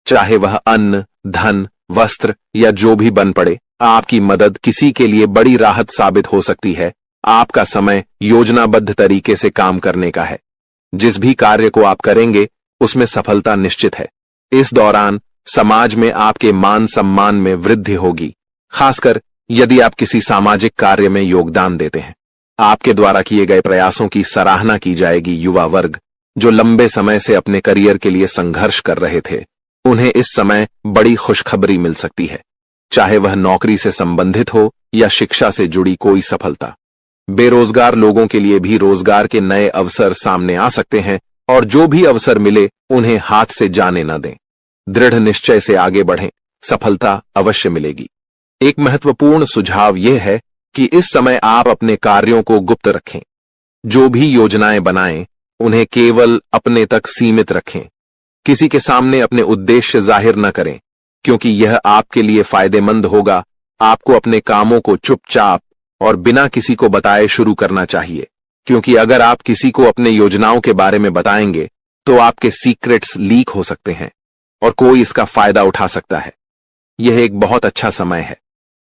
चाहे वह अन्न, धन, वस्त्र या जो भी बन पड़े। आपकी मदद किसी के लिए बड़ी राहत साबित हो सकती है। आपका समय योजनाबद्ध तरीके से काम करने का है। जिस भी कार्य को आप करेंगे, उसमें सफलता निश्चित है। इस दौरान समाज में आपके मान सम्मान में वृद्धि होगी, खासकर यदि आप किसी सामाजिक कार्य में योगदान देते हैं। आपके द्वारा किए गए प्रयासों की सराहना की जाएगी। युवा वर्ग जो लंबे समय से अपने करियर के लिए संघर्ष कर रहे थे, उन्हें इस समय बड़ी खुशखबरी मिल सकती है, चाहे वह नौकरी से संबंधित हो या शिक्षा से जुड़ी कोई सफलता। बेरोजगार लोगों के लिए भी रोजगार के नए अवसर सामने आ सकते हैं और जो भी अवसर मिले उन्हें हाथ से जाने न दें। दृढ़ निश्चय से आगे बढ़ें, सफलता अवश्य मिलेगी। एक महत्वपूर्ण सुझाव यह है कि इस समय आप अपने कार्यों को गुप्त रखें। जो भी योजनाएं बनाएं, उन्हें केवल अपने तक सीमित रखें। किसी के सामने अपने उद्देश्य जाहिर न करें, क्योंकि यह आपके लिए फायदेमंद होगा। आपको अपने कामों को चुपचाप और बिना किसी को बताए शुरू करना चाहिए, क्योंकि अगर आप किसी को अपने योजनाओं के बारे में बताएंगे, तो आपके सीक्रेट्स लीक हो सकते हैं और कोई इसका फायदा उठा सकता है। यह एक बहुत अच्छा समय है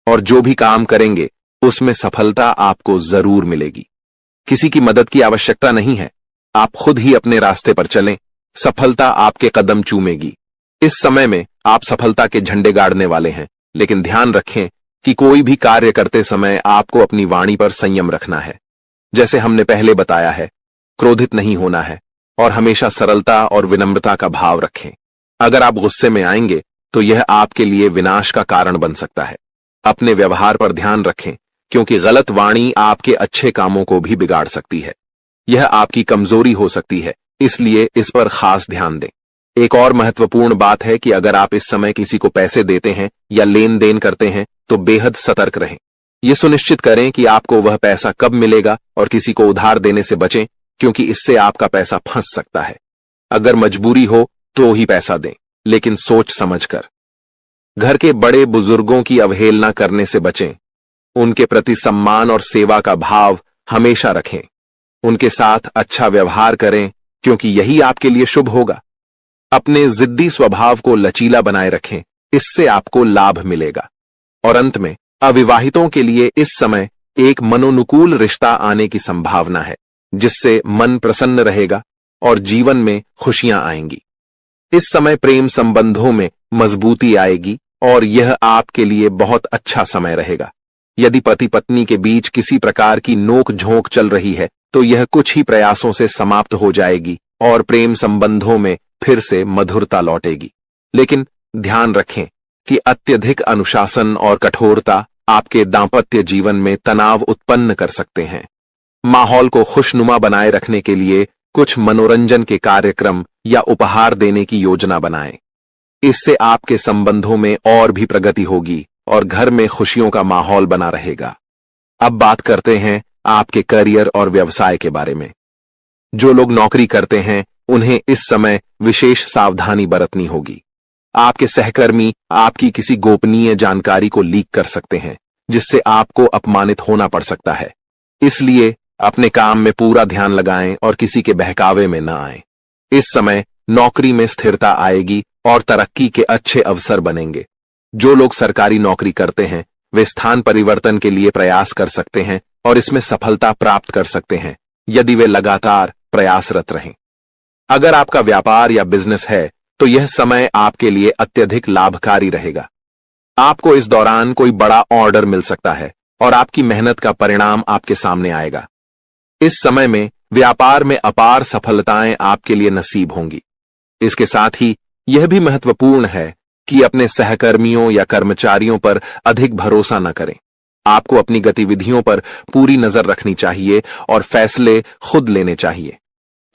और जो भी काम करेंगे, उसमें सफलता आपको जरूर मिलेगी। किसी की मदद की आवश्यकता नहीं है, आप खुद ही अपने रास्ते पर चलें, सफलता आपके कदम चूमेगी। इस समय में आप सफलता के झंडे गाड़ने वाले हैं, लेकिन ध्यान रखें कि कोई भी कार्य करते समय आपको अपनी वाणी पर संयम रखना है। जैसे हमने पहले बताया है, क्रोधित नहीं होना है और हमेशा सरलता और विनम्रता का भाव रखें। अगर आप गुस्से में आएंगे, तो यह आपके लिए विनाश का कारण बन सकता है। अपने व्यवहार पर ध्यान रखें, क्योंकि गलत वाणी आपके अच्छे कामों को भी बिगाड़ सकती है। यह आपकी कमजोरी हो सकती है, इसलिए इस पर खास ध्यान दें। एक और महत्वपूर्ण बात है कि अगर आप इस समय किसी को पैसे देते हैं या लेन देन करते हैं, तो बेहद सतर्क रहें। यह सुनिश्चित करें कि आपको वह पैसा कब मिलेगा और किसी को उधार देने से बचें, क्योंकि इससे आपका पैसा फंस सकता है। अगर मजबूरी हो तो ही पैसा दें, लेकिन सोच समझकर। घर के बड़े बुजुर्गों की अवहेलना करने से बचें। उनके प्रति सम्मान और सेवा का भाव हमेशा रखें। उनके साथ अच्छा व्यवहार करें, क्योंकि यही आपके लिए शुभ होगा। अपने जिद्दी स्वभाव को लचीला बनाए रखें, इससे आपको लाभ मिलेगा। और अंत में, अविवाहितों के लिए इस समय एक मनोनुकूल रिश्ता आने की संभावना है, जिससे मन प्रसन्न रहेगा और जीवन में खुशियां आएंगी। इस समय प्रेम संबंधों में मजबूती आएगी और यह आपके लिए बहुत अच्छा समय रहेगा। यदि पति पत्नी के बीच किसी प्रकार की नोक झोंक चल रही है, तो यह कुछ ही प्रयासों से समाप्त हो जाएगी और प्रेम संबंधों में फिर से मधुरता लौटेगी। लेकिन ध्यान रखें कि अत्यधिक अनुशासन और कठोरता आपके दांपत्य जीवन में तनाव उत्पन्न कर सकते हैं। माहौल को खुशनुमा बनाए रखने के लिए कुछ मनोरंजन के कार्यक्रम या उपहार देने की योजना बनाएं। इससे आपके संबंधों में और भी प्रगति होगी और घर में खुशियों का माहौल बना रहेगा। अब बात करते हैं आपके करियर और व्यवसाय के बारे में। जो लोग नौकरी करते हैं उन्हें इस समय विशेष सावधानी बरतनी होगी। आपके सहकर्मी आपकी किसी गोपनीय जानकारी को लीक कर सकते हैं, जिससे आपको अपमानित होना पड़ सकता है। इसलिए अपने काम में पूरा ध्यान लगाएं और किसी के बहकावे में न आएं। इस समय नौकरी में स्थिरता आएगी और तरक्की के अच्छे अवसर बनेंगे। जो लोग सरकारी नौकरी करते हैं वे स्थान परिवर्तन के लिए प्रयास कर सकते हैं और इसमें सफलता प्राप्त कर सकते हैं यदि वे लगातार प्रयासरत रहें। अगर आपका व्यापार या बिजनेस है तो यह समय आपके लिए अत्यधिक लाभकारी रहेगा। आपको इस दौरान कोई बड़ा ऑर्डर मिल सकता है और आपकी मेहनत का परिणाम आपके सामने आएगा। इस समय में व्यापार में अपार सफलताएं आपके लिए नसीब होंगी। इसके साथ ही यह भी महत्वपूर्ण है कि अपने सहकर्मियों या कर्मचारियों पर अधिक भरोसा न करें। आपको अपनी गतिविधियों पर पूरी नजर रखनी चाहिए और फैसले खुद लेने चाहिए।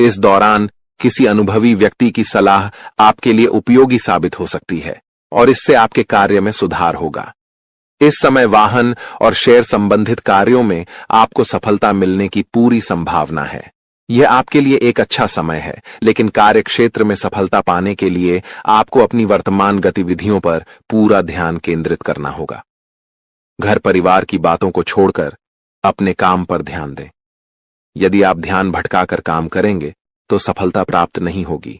इस दौरान किसी अनुभवी व्यक्ति की सलाह आपके लिए उपयोगी साबित हो सकती है और इससे आपके कार्य में सुधार होगा। इस समय वाहन और शेयर संबंधित कार्यों में आपको सफलता मिलने की पूरी संभावना है। यह आपके लिए एक अच्छा समय है, लेकिन कार्यक्षेत्र में सफलता पाने के लिए आपको अपनी वर्तमान गतिविधियों पर पूरा ध्यान केंद्रित करना होगा। घर परिवार की बातों को छोड़कर अपने काम पर ध्यान दें। यदि आप ध्यान भटकाकर काम करेंगे तो सफलता प्राप्त नहीं होगी।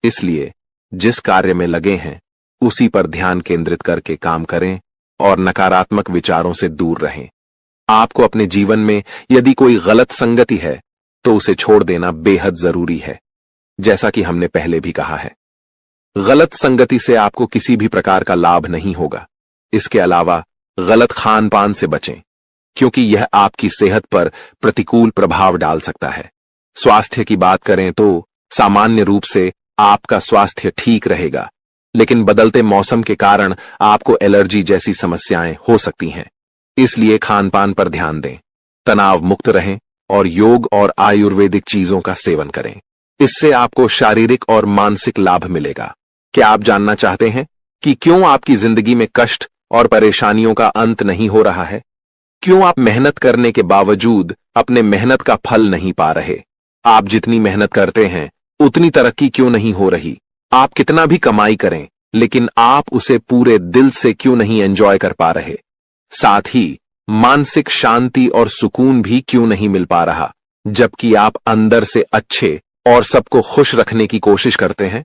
इसलिए जिस कार्य में लगे हैं उसी पर ध्यान केंद्रित करके काम करें और नकारात्मक विचारों से दूर रहें। आपको अपने जीवन में यदि कोई गलत संगति है तो उसे छोड़ देना बेहद जरूरी है। जैसा कि हमने पहले भी कहा है, गलत संगति से आपको किसी भी प्रकार का लाभ नहीं होगा। इसके अलावा गलत खान पान से बचें, क्योंकि यह आपकी सेहत पर प्रतिकूल प्रभाव डाल सकता है। स्वास्थ्य की बात करें तो सामान्य रूप से आपका स्वास्थ्य ठीक रहेगा, लेकिन बदलते मौसम के कारण आपको एलर्जी जैसी समस्याएं हो सकती हैं। इसलिए खान पान पर ध्यान दें, तनाव मुक्त रहें और योग और आयुर्वेदिक चीजों का सेवन करें। इससे आपको शारीरिक और मानसिक लाभ मिलेगा। क्या आप जानना चाहते हैं कि क्यों आपकी जिंदगी में कष्ट और परेशानियों का अंत नहीं हो रहा है? क्यों आप मेहनत करने के बावजूद अपने मेहनत का फल नहीं पा रहे? आप जितनी मेहनत करते हैं उतनी तरक्की क्यों नहीं हो रही? आप कितना भी कमाई करें लेकिन आप उसे पूरे दिल से क्यों नहीं एंजॉय कर पा रहे? साथ ही मानसिक शांति और सुकून भी क्यों नहीं मिल पा रहा, जबकि आप अंदर से अच्छे और सबको खुश रखने की कोशिश करते हैं?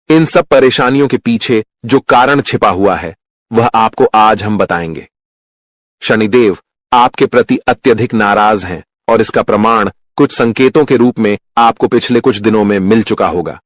इन सब परेशानियों के पीछे जो कारण छिपा हुआ है वह आपको आज हम बताएंगे। शनिदेव आपके प्रति अत्यधिक नाराज हैं और इसका प्रमाण कुछ संकेतों के रूप में आपको पिछले कुछ दिनों में मिल चुका होगा।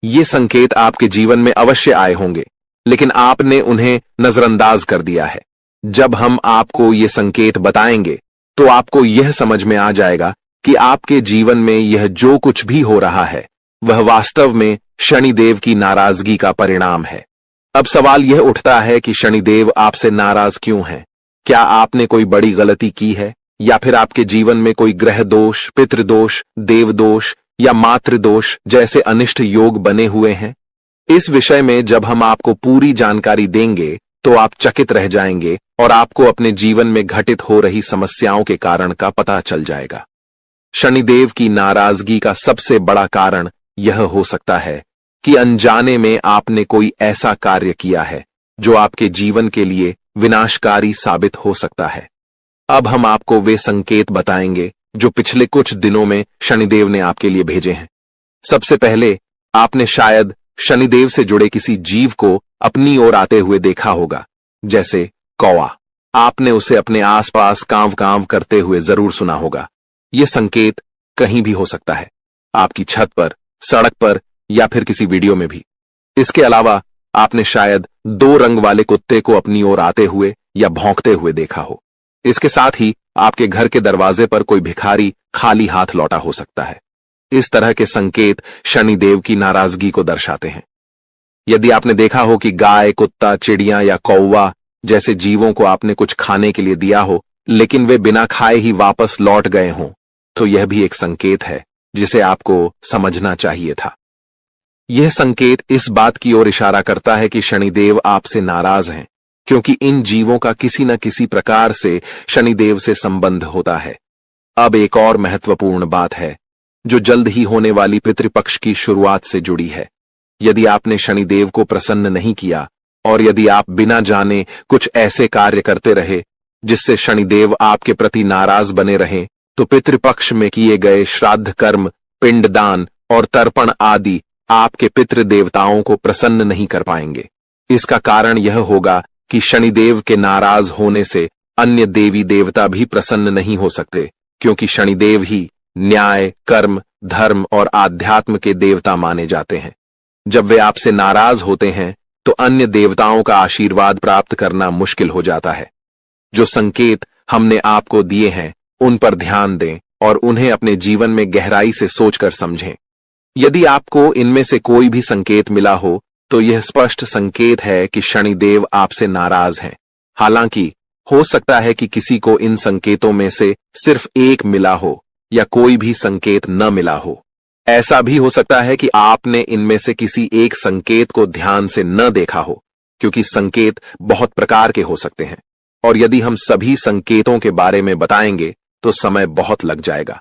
ये संकेत आपके जीवन में अवश्य आए होंगे, लेकिन आपने उन्हें नजरअंदाज कर दिया है। जब हम आपको ये संकेत बताएंगे तो आपको यह समझ में आ जाएगा कि आपके जीवन में यह जो कुछ भी हो रहा है वह वास्तव में शनिदेव की नाराजगी का परिणाम है। अब सवाल यह उठता है कि शनिदेव आपसे नाराज क्यों हैं? क्या आपने कोई बड़ी गलती की है या फिर आपके जीवन में कोई ग्रह दोष, पितृदोष, देवदोष या मातृदोष जैसे अनिष्ट योग बने हुए हैं? इस विषय में जब हम आपको पूरी जानकारी देंगे तो आप चकित रह जाएंगे और आपको अपने जीवन में घटित हो रही समस्याओं के कारण का पता चल जाएगा। शनिदेव की नाराजगी का सबसे बड़ा कारण यह हो सकता है कि अनजाने में आपने कोई ऐसा कार्य किया है जो आपके जीवन के लिए विनाशकारी साबित हो सकता है। अब हम आपको वे संकेत बताएंगे जो पिछले कुछ दिनों में शनिदेव ने आपके लिए भेजे हैं। सबसे पहले आपने शायद शनिदेव से जुड़े किसी जीव को अपनी ओर आते हुए देखा होगा, जैसे कौवा। आपने उसे अपने आसपास कांव कांव करते हुए जरूर सुना होगा। यह संकेत कहीं भी हो सकता है, आपकी छत पर, सड़क पर या फिर किसी वीडियो में भी। इसके अलावा आपने शायद 2 रंग वाले कुत्ते को अपनी ओर आते हुए या भौंकते हुए देखा हो। इसके साथ ही आपके घर के दरवाजे पर कोई भिखारी खाली हाथ लौटा हो सकता है। इस तरह के संकेत शनिदेव की नाराजगी को दर्शाते हैं। यदि आपने देखा हो कि गाय, कुत्ता, चिड़िया या कौवा जैसे जीवों को आपने कुछ खाने के लिए दिया हो, लेकिन वे बिना खाए ही वापस लौट गए हों, तो यह भी एक संकेत है जिसे आपको समझना चाहिए था। यह संकेत इस बात की ओर इशारा करता है कि शनिदेव आपसे नाराज हैं, क्योंकि इन जीवों का किसी न किसी प्रकार से शनिदेव से संबंध होता है। अब एक और महत्वपूर्ण बात है जो जल्द ही होने वाली पितृपक्ष की शुरुआत से जुड़ी है। यदि आपने शनिदेव को प्रसन्न नहीं किया और यदि आप बिना जाने कुछ ऐसे कार्य करते रहे जिससे शनिदेव आपके प्रति नाराज बने रहे, तो पितृपक्ष में किए गए श्राद्ध कर्म, पिंडदान और तर्पण आदि आपके पितृ देवताओं को प्रसन्न नहीं कर पाएंगे। इसका कारण यह होगा कि शनिदेव के नाराज होने से अन्य देवी देवता भी प्रसन्न नहीं हो सकते, क्योंकि शनिदेव ही न्याय, कर्म, धर्म और आध्यात्म के देवता माने जाते हैं। जब वे आपसे नाराज होते हैं तो अन्य देवताओं का आशीर्वाद प्राप्त करना मुश्किल हो जाता है। जो संकेत हमने आपको दिए हैं उन पर ध्यान दें और उन्हें अपने जीवन में गहराई से सोचकर समझें। यदि आपको इनमें से कोई भी संकेत मिला हो तो यह स्पष्ट संकेत है कि शनिदेव आपसे नाराज हैं। हालांकि हो सकता है कि किसी को इन संकेतों में से सिर्फ एक मिला हो या कोई भी संकेत न मिला हो। ऐसा भी हो सकता है कि आपने इनमें से किसी एक संकेत को ध्यान से न देखा हो, क्योंकि संकेत बहुत प्रकार के हो सकते हैं और यदि हम सभी संकेतों के बारे में बताएंगे तो समय बहुत लग जाएगा।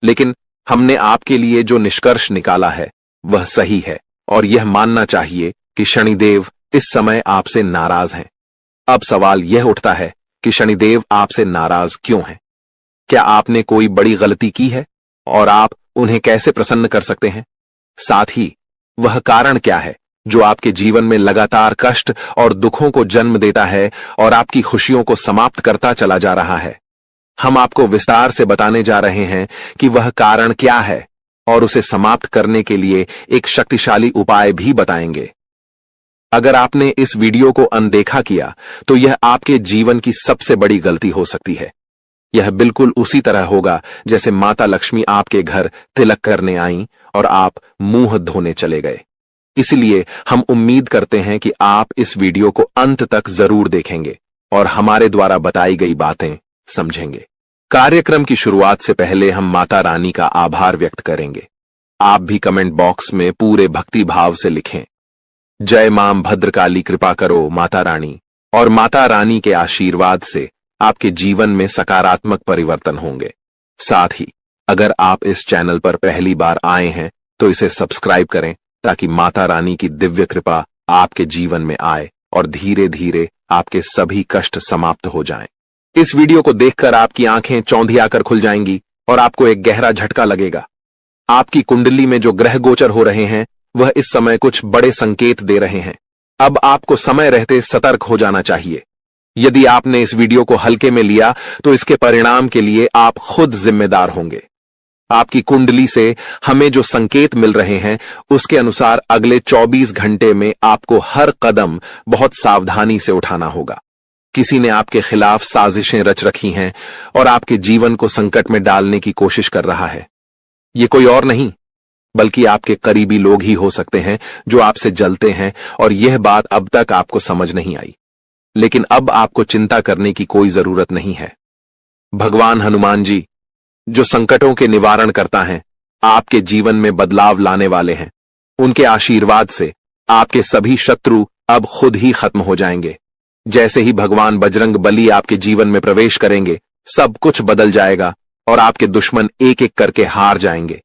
लेकिन हमने आपके लिए जो निष्कर्ष निकाला है वह सही है और यह मानना चाहिए कि शनिदेव इस समय आपसे नाराज हैं। अब सवाल यह उठता है कि शनिदेव आपसे नाराज क्यों हैं? क्या आपने कोई बड़ी गलती की है और आप उन्हें कैसे प्रसन्न कर सकते हैं? साथ ही वह कारण क्या है जो आपके जीवन में लगातार कष्ट और दुखों को जन्म देता है और आपकी खुशियों को समाप्त करता चला जा रहा है? हम आपको विस्तार से बताने जा रहे हैं कि वह कारण क्या है और उसे समाप्त करने के लिए एक शक्तिशाली उपाय भी बताएंगे। अगर आपने इस वीडियो को अनदेखा किया तो यह आपके जीवन की सबसे बड़ी गलती हो सकती है। यह बिल्कुल उसी तरह होगा जैसे माता लक्ष्मी आपके घर तिलक करने आईं और आप मुंह धोने चले गए। इसलिए हम उम्मीद करते हैं कि आप इस वीडियो को अंत तक जरूर देखेंगे और हमारे द्वारा बताई गई बातें समझेंगे। कार्यक्रम की शुरुआत से पहले हम माता रानी का आभार व्यक्त करेंगे। आप भी कमेंट बॉक्स में पूरे भक्ति भाव से लिखें, जय मां भद्रकाली, कृपा करो माता रानी। और माता रानी के आशीर्वाद से आपके जीवन में सकारात्मक परिवर्तन होंगे। साथ ही अगर आप इस चैनल पर पहली बार आए हैं तो इसे सब्सक्राइब करें ताकि माता रानी की दिव्य कृपा आपके जीवन में आए और धीरे धीरे आपके सभी कष्ट समाप्त हो जाएं। इस वीडियो को देखकर आपकी आंखें चौंधी आकर खुल जाएंगी और आपको एक गहरा झटका लगेगा। आपकी कुंडली में जो ग्रह गोचर हो रहे हैं वह इस समय कुछ बड़े संकेत दे रहे हैं। अब आपको समय रहते सतर्क हो जाना चाहिए। यदि आपने इस वीडियो को हल्के में लिया तो इसके परिणाम के लिए आप खुद जिम्मेदार होंगे। आपकी कुंडली से हमें जो संकेत मिल रहे हैं उसके अनुसार अगले 24 घंटे में आपको हर कदम बहुत सावधानी से उठाना होगा। किसी ने आपके खिलाफ साजिशें रच रखी हैं और आपके जीवन को संकट में डालने की कोशिश कर रहा है। ये कोई और नहीं बल्कि आपके करीबी लोग ही हो सकते हैं जो आपसे जलते हैं और यह बात अब तक आपको समझ नहीं आई। लेकिन अब आपको चिंता करने की कोई जरूरत नहीं है। भगवान हनुमान जी जो संकटों के निवारण करता है, आपके जीवन में बदलाव लाने वाले हैं। उनके आशीर्वाद से आपके सभी शत्रु अब खुद ही खत्म हो जाएंगे। जैसे ही भगवान बजरंग बली आपके जीवन में प्रवेश करेंगे, सब कुछ बदल जाएगा और आपके दुश्मन एक एक करके हार जाएंगे।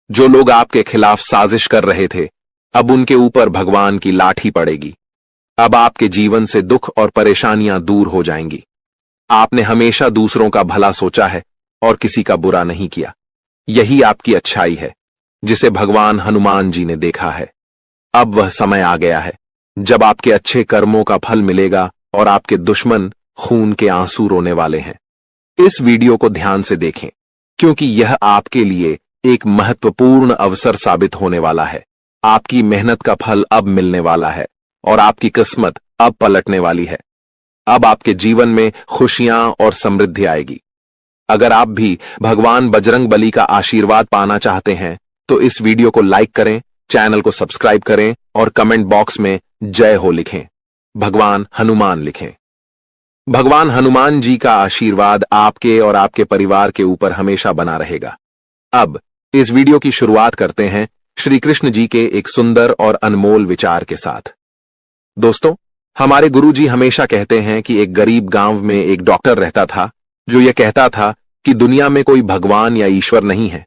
जो लोग आपके खिलाफ साजिश कर रहे थे, अब उनके ऊपर भगवान की लाठी पड़ेगी। अब आपके जीवन से दुख और परेशानियां दूर हो जाएंगी। आपने हमेशा दूसरों का भला सोचा है और किसी का बुरा नहीं किया। यही आपकी अच्छाई है जिसे भगवान हनुमान जी ने देखा है। अब वह समय आ गया है जब आपके अच्छे कर्मों का फल मिलेगा और आपके दुश्मन खून के आंसू रोने वाले हैं। इस वीडियो को ध्यान से देखें क्योंकि यह आपके लिए एक महत्वपूर्ण अवसर साबित होने वाला है। आपकी मेहनत का फल अब मिलने वाला है और आपकी किस्मत अब पलटने वाली है। अब आपके जीवन में खुशियां और समृद्धि आएगी। अगर आप भी भगवान बजरंगबली का आशीर्वाद पाना चाहते हैं तो इस वीडियो को लाइक करें, चैनल को सब्सक्राइब करें और कमेंट बॉक्स में जय हो लिखें। भगवान हनुमान लिखें। भगवान हनुमान जी का आशीर्वाद आपके और आपके परिवार के ऊपर हमेशा बना रहेगा। अब इस वीडियो की शुरुआत करते हैं श्री कृष्ण जी के एक सुंदर और अनमोल विचार के साथ। दोस्तों, हमारे गुरुजी हमेशा कहते हैं कि एक गरीब गांव में एक डॉक्टर रहता था जो यह कहता था कि दुनिया में कोई भगवान या ईश्वर नहीं है।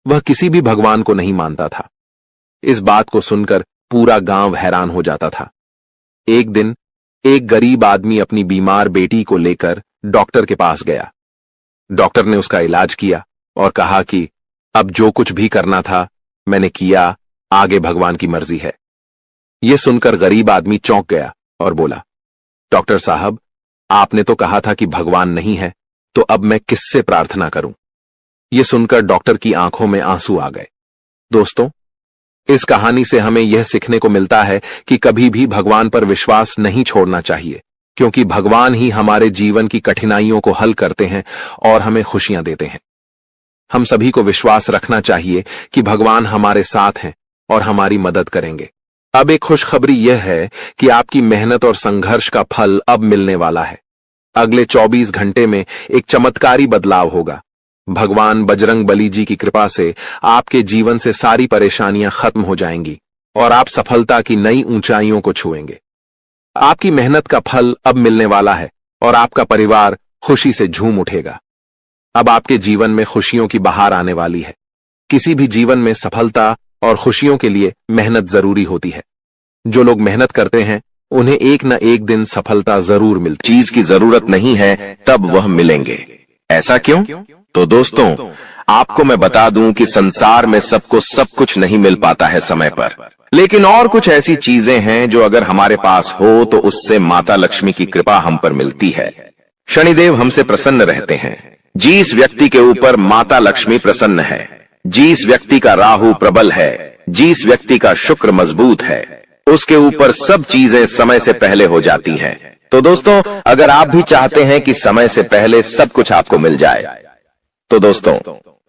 वह किसी भी भगवान को नहीं मानता था। इस बात को सुनकर पूरा गांव हैरान हो जाता था। एक दिन एक गरीब आदमी अपनी बीमार बेटी को लेकर डॉक्टर के पास गया। डॉक्टर ने उसका इलाज किया और कहा कि अब जो कुछ भी करना था मैंने किया, आगे भगवान की मर्जी है। यह सुनकर गरीब आदमी चौंक गया और बोला, डॉक्टर साहब, आपने तो कहा था कि भगवान नहीं है, तो अब मैं किससे प्रार्थना करूं? यह सुनकर डॉक्टर की आंखों में आंसू आ गए। दोस्तों, इस कहानी से हमें यह सीखने को मिलता है कि कभी भी भगवान पर विश्वास नहीं छोड़ना चाहिए, क्योंकि भगवान ही हमारे जीवन की कठिनाइयों को हल करते हैं और हमें खुशियां देते हैं। हम सभी को विश्वास रखना चाहिए कि भगवान हमारे साथ हैं और हमारी मदद करेंगे। अब एक खुशखबरी यह है कि आपकी मेहनत और संघर्ष का फल अब मिलने वाला है। अगले 24 घंटे में एक चमत्कारी बदलाव होगा। भगवान बजरंगबली जी की कृपा से आपके जीवन से सारी परेशानियां खत्म हो जाएंगी और आप सफलता की नई ऊंचाइयों को छुएंगे। आपकी मेहनत का फल अब मिलने वाला है और आपका परिवार खुशी से झूम उठेगा। अब आपके जीवन में खुशियों की बहार आने वाली है। किसी भी जीवन में सफलता और खुशियों के लिए मेहनत जरूरी होती है। जो लोग मेहनत करते हैं उन्हें एक न एक दिन सफलता जरूर मिलती। चीज की जरूरत नहीं है तब वह मिलेंगे। ऐसा क्यों? तो दोस्तों, आपको मैं बता दूं कि संसार में सबको सब कुछ नहीं मिल पाता है समय पर, लेकिन और कुछ ऐसी चीजें हैं जो अगर हमारे पास हो तो उससे माता लक्ष्मी की कृपा हम पर मिलती है। शनिदेव हमसे प्रसन्न रहते हैं। जिस व्यक्ति के ऊपर माता लक्ष्मी प्रसन्न है, जिस व्यक्ति का राहु प्रबल है, जिस व्यक्ति का शुक्र मजबूत है, उसके ऊपर सब चीजें समय से पहले हो जाती हैं। तो दोस्तों, अगर आप भी चाहते हैं कि समय से पहले सब कुछ आपको मिल जाए, तो दोस्तों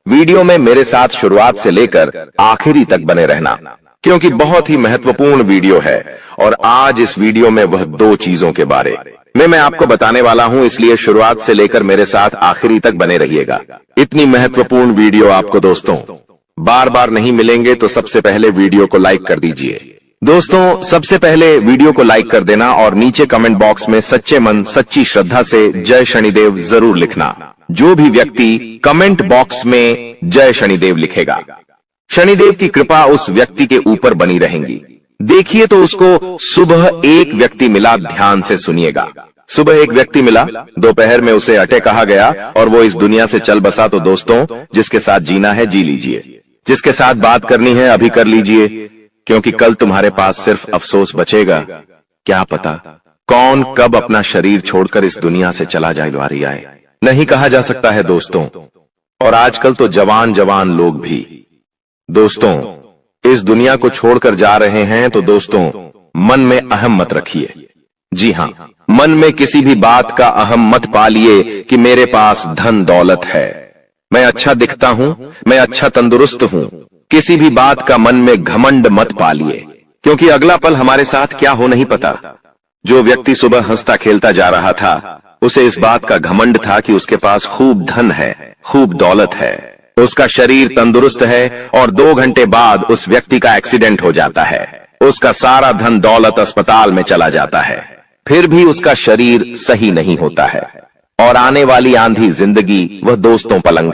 वीडियो में मेरे साथ शुरुआत से लेकर आखिरी तक बने रहना, क्योंकि बहुत ही महत्वपूर्ण वीडियो है। और आज इस वीडियो में वह दो चीजों के बारे में मैं आपको बताने वाला हूं, इसलिए शुरुआत से लेकर मेरे साथ आखिरी तक बने रहिएगा। इतनी महत्वपूर्ण वीडियो आपको दोस्तों बार बार नहीं मिलेंगे, तो सबसे पहले वीडियो को लाइक कर दीजिए। दोस्तों, सबसे पहले वीडियो को लाइक कर देना और नीचे कमेंट बॉक्स में सच्चे मन सच्ची श्रद्धा से जय शनिदेव जरूर लिखना। जो भी व्यक्ति कमेंट बॉक्स में जय शनिदेव लिखेगा, शनिदेव की कृपा उस व्यक्ति के ऊपर बनी रहेगी। देखिए, तो उसको सुबह एक व्यक्ति मिला, ध्यान से सुनिएगा। सुबह एक व्यक्ति मिला, दोपहर में उसे अटे कहा गया और वो इस दुनिया से चल बसा। तो दोस्तों, जिसके साथ जीना है जी लीजिए, जिसके साथ बात करनी है अभी कर लीजिए, क्योंकि कल तुम्हारे पास सिर्फ अफसोस बचेगा। क्या पता कौन कब अपना शरीर छोड़कर इस दुनिया से चला जाए, वारी आए, नहीं कहा जा सकता है दोस्तों। और आजकल तो जवान जवान लोग भी दोस्तों इस दुनिया को छोड़कर जा रहे हैं। तो दोस्तों, मन में अहम मत रखिए। जी हां, मन में किसी भी बात का अहम मत पालिए कि मेरे पास धन दौलत है, मैं अच्छा दिखता हूं, मैं अच्छा तंदुरुस्त हूं। किसी भी बात का मन में घमंड मत पालिए, क्योंकि अगला पल हमारे साथ क्या हो नहीं पता। जो व्यक्ति सुबह हंसता खेलता जा रहा था, उसे इस बात का घमंड था कि उसके पास खूब धन है, खूब दौलत है, उसका शरीर तंदुरुस्त है, और 2 घंटे बाद उस व्यक्ति का एक्सीडेंट हो जाता है। उसका सारा धन दौलत अस्पताल में चला जाता है, फिर भी उसका शरीर सही नहीं होता है। और आने वाली आंधी जिंदगी वह दोस्तों पलंग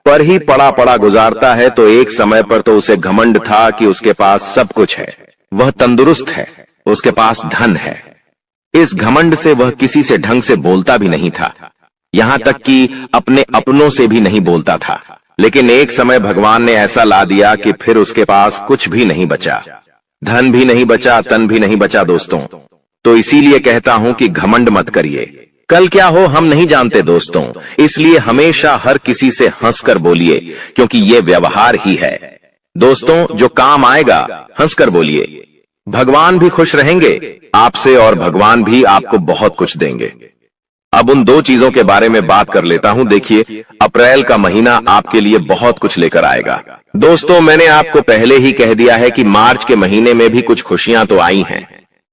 पर ही पड़ा पड़ा गुजारता है। तो एक समय पर तो उसे घमंड था कि उसके पास सब कुछ है, वह तंदुरुस्त है, उसके पास धन है। इस घमंड से वह किसी से ढंग से बोलता भी नहीं था, यहां तक कि अपने अपनों से भी नहीं बोलता था। लेकिन एक समय भगवान ने ऐसा ला दिया कि फिर उसके पास कुछ भी नहीं बचा, धन भी नहीं बचा, तन भी नहीं बचा दोस्तों। तो इसीलिए कहता हूं कि घमंड मत करिए। कल क्या हो हम नहीं जानते दोस्तों, इसलिए हमेशा हर किसी से हंसकर बोलिए, क्योंकि ये व्यवहार ही है दोस्तों। जो काम आएगा हंसकर बोलिए, भगवान भी खुश रहेंगे आपसे और भगवान भी आपको बहुत कुछ देंगे। अब उन दो चीजों के बारे में बात कर लेता हूं। देखिए, अप्रैल का महीना आपके लिए बहुत कुछ लेकर आएगा। दोस्तों, मैंने आपको पहले ही कह दिया है कि मार्च के महीने में भी कुछ खुशियां तो आई हैं।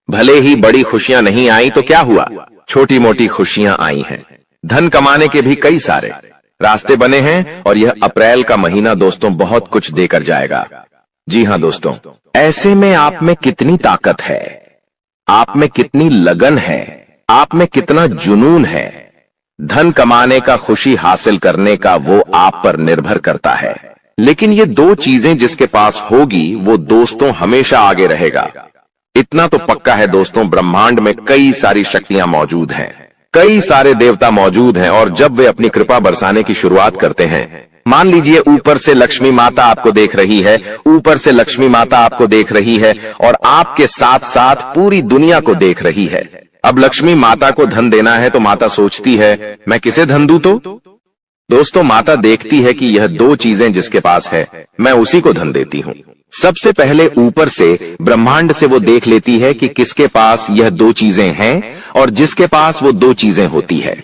भले ही बड़ी खुशियां नहीं आई तो क्या हुआ, छोटी मोटी खुशियां आई हैं। धन कमाने के भी कई सारे रास्ते बने हैं और यह अप्रैल का महीना दोस्तों बहुत कुछ देकर जाएगा। जी हां दोस्तों, ऐसे में आप में कितनी ताकत है, आप में कितनी लगन है, आप में कितना जुनून है, धन कमाने का, खुशी हासिल करने का, वो आप पर निर्भर करता है। लेकिन ये दो चीजें जिसके पास होगी वो दोस्तों हमेशा आगे रहेगा। इतना तो पक्का है दोस्तों, ब्रह्मांड में कई सारी शक्तियां मौजूद हैं, कई सारे देवता मौजूद हैं और जब वे अपनी कृपा बरसाने की शुरुआत करते हैं, मान लीजिए ऊपर से लक्ष्मी माता आपको देख रही है, ऊपर से लक्ष्मी माता आपको देख रही है और आपके साथ साथ पूरी दुनिया को देख रही है। अब लक्ष्मी माता को धन देना है तो माता सोचती है मैं किसे धन दूं? तो दोस्तों, माता देखती है कि यह दो चीजें जिसके पास है मैं उसी को धन देती हूं। सबसे पहले ऊपर से ब्रह्मांड से वो देख लेती है कि किसके पास यह दो चीजें हैं और जिसके पास वो दो चीजें होती है।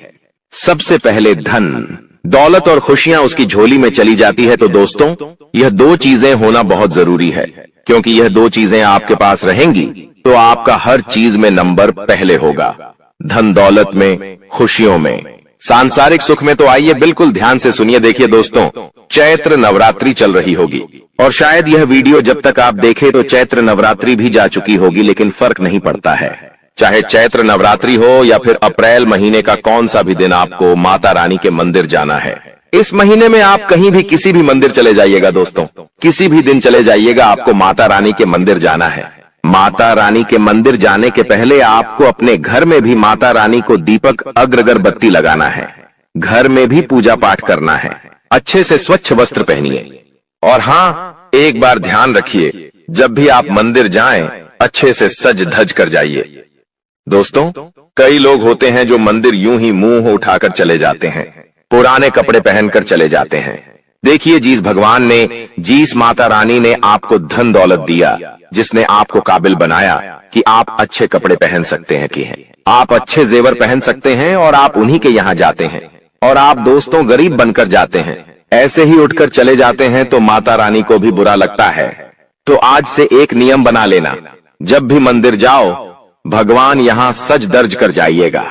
सबसे पहले धन, दौलत और खुशियां उसकी झोली में चली जाती है। तो दोस्तों, यह दो चीजें होना बहुत जरूरी है, क्योंकि यह दो चीजें आपके पास रहेंगी तो आपका हर चीज में नंबर पहले होगा। धन दौलत में, खुशियों में, सांसारिक सुख में। तो आइए बिल्कुल ध्यान से सुनिए। देखिए दोस्तों, चैत्र नवरात्रि चल रही होगी और शायद यह वीडियो जब तक आप देखें तो चैत्र नवरात्रि भी जा चुकी होगी, लेकिन फर्क नहीं पड़ता है। चाहे चैत्र नवरात्रि हो या फिर अप्रैल महीने का कौन सा भी दिन आपको माता रानी के मंदिर जाना है, इस महीने में आप कहीं भी किसी भी मंदिर चले जाइएगा दोस्तों, किसी भी दिन चले जाइएगा, आपको माता रानी के मंदिर जाना है। माता रानी के मंदिर जाने के पहले आपको अपने घर में भी माता रानी को दीपक, अगरबत्ती लगाना है, घर में भी पूजा पाठ करना है, अच्छे से स्वच्छ वस्त्र पहनिए और हाँ, एक बार ध्यान रखिए, जब भी आप मंदिर जाएं अच्छे से सज धज कर जाइए। दोस्तों, कई लोग होते हैं जो मंदिर यूं ही मुंह उठाकर चले जाते हैं, पुराने कपड़े पहनकर चले जाते हैं। देखिए, जिस भगवान ने, जिस माता रानी ने आपको धन दौलत दिया, जिसने आपको काबिल बनाया कि आप अच्छे कपड़े पहन सकते हैं, कि आप अच्छे जेवर पहन सकते हैं और आप उन्हीं के यहाँ जाते हैं और आप दोस्तों गरीब बनकर जाते हैं, ऐसे ही उठकर चले जाते हैं तो माता रानी को भी बुरा लगता है। तो आज से एक नियम बना लेना, जब भी मंदिर जाओ भगवान यहाँ सज दर्ज कर जाइएगा।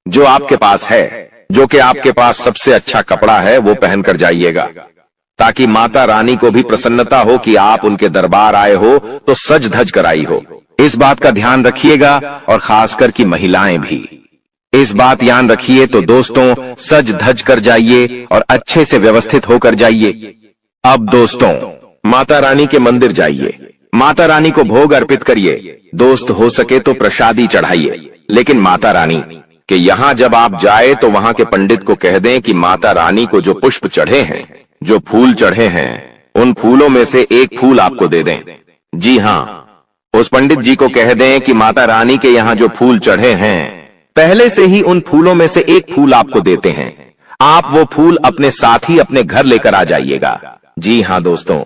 जो आपके पास है, जो कि आपके पास सबसे अच्छा कपड़ा है, वो पहनकर जाइएगा, ताकि माता रानी को भी प्रसन्नता हो कि आप उनके दरबार आए हो तो सज धज कर आई हो। इस बात का ध्यान रखिएगा और खासकर की महिलाएं भी इस बात ध्यान रखिए। तो दोस्तों, सज धज कर जाइए और अच्छे से व्यवस्थित होकर जाइए। अब दोस्तों, माता रानी के मंदिर जाइए, माता रानी को भोग अर्पित करिए, दोस्त हो सके तो प्रसादी चढ़ाइए। लेकिन माता रानी के यहाँ जब आप जाए तो वहां के पंडित को कह दें कि माता रानी को जो पुष्प चढ़े हैं, जो फूल चढ़े हैं, उन फूलों में से एक फूल आपको दे दें। जी हाँ, उस पंडित जी को कह दें कि माता रानी के यहाँ जो फूल चढ़े हैं, पहले से ही उन फूलों में से एक फूल आपको देते हैं। आप वो फूल अपने साथ ही अपने घर लेकर आ जाइएगा। जी हाँ दोस्तों,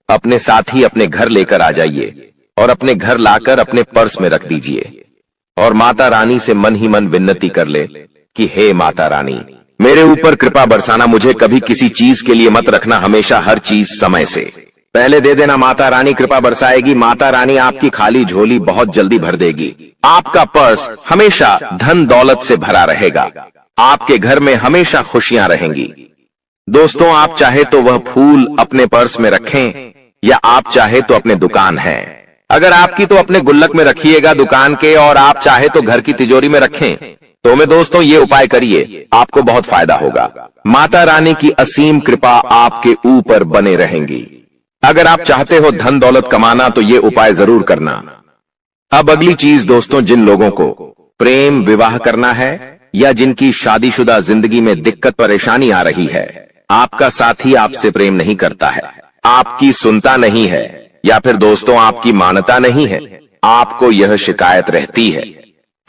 अपने साथ ही अपने घर लेकर आ जाइए और अपने घर लाकर अपने पर्स में रख दीजिए और माता रानी से मन ही मन विनती कर ले कि हे माता रानी, मेरे ऊपर कृपा बरसाना, मुझे कभी किसी चीज के लिए मत रखना, हमेशा हर चीज समय से पहले दे देना। माता रानी कृपा बरसाएगी, माता रानी आपकी खाली झोली बहुत जल्दी भर देगी, आपका पर्स हमेशा धन दौलत से भरा रहेगा, आपके घर में हमेशा खुशियां रहेंगी। दोस्तों, आप चाहे तो वह फूल अपने पर्स में रखें या आप चाहे तो अपने दुकान है, अगर आपकी तो अपने गुल्लक में रखिएगा दुकान के, और आप चाहे तो घर की तिजोरी में रखें। तो मैं दोस्तों ये उपाय करिए, आपको बहुत फायदा होगा। माता रानी की असीम कृपा आपके ऊपर बने रहेंगी। अगर आप चाहते हो धन दौलत कमाना तो ये उपाय जरूर करना। अब अगली चीज दोस्तों, जिन लोगों को प्रेम विवाह करना है या जिनकी शादीशुदा जिंदगी में दिक्कत परेशानी आ रही है, आपका साथी आपसे प्रेम नहीं करता है, आपकी सुनता नहीं है, या फिर दोस्तों आपकी मानता नहीं है, आपको यह शिकायत रहती है,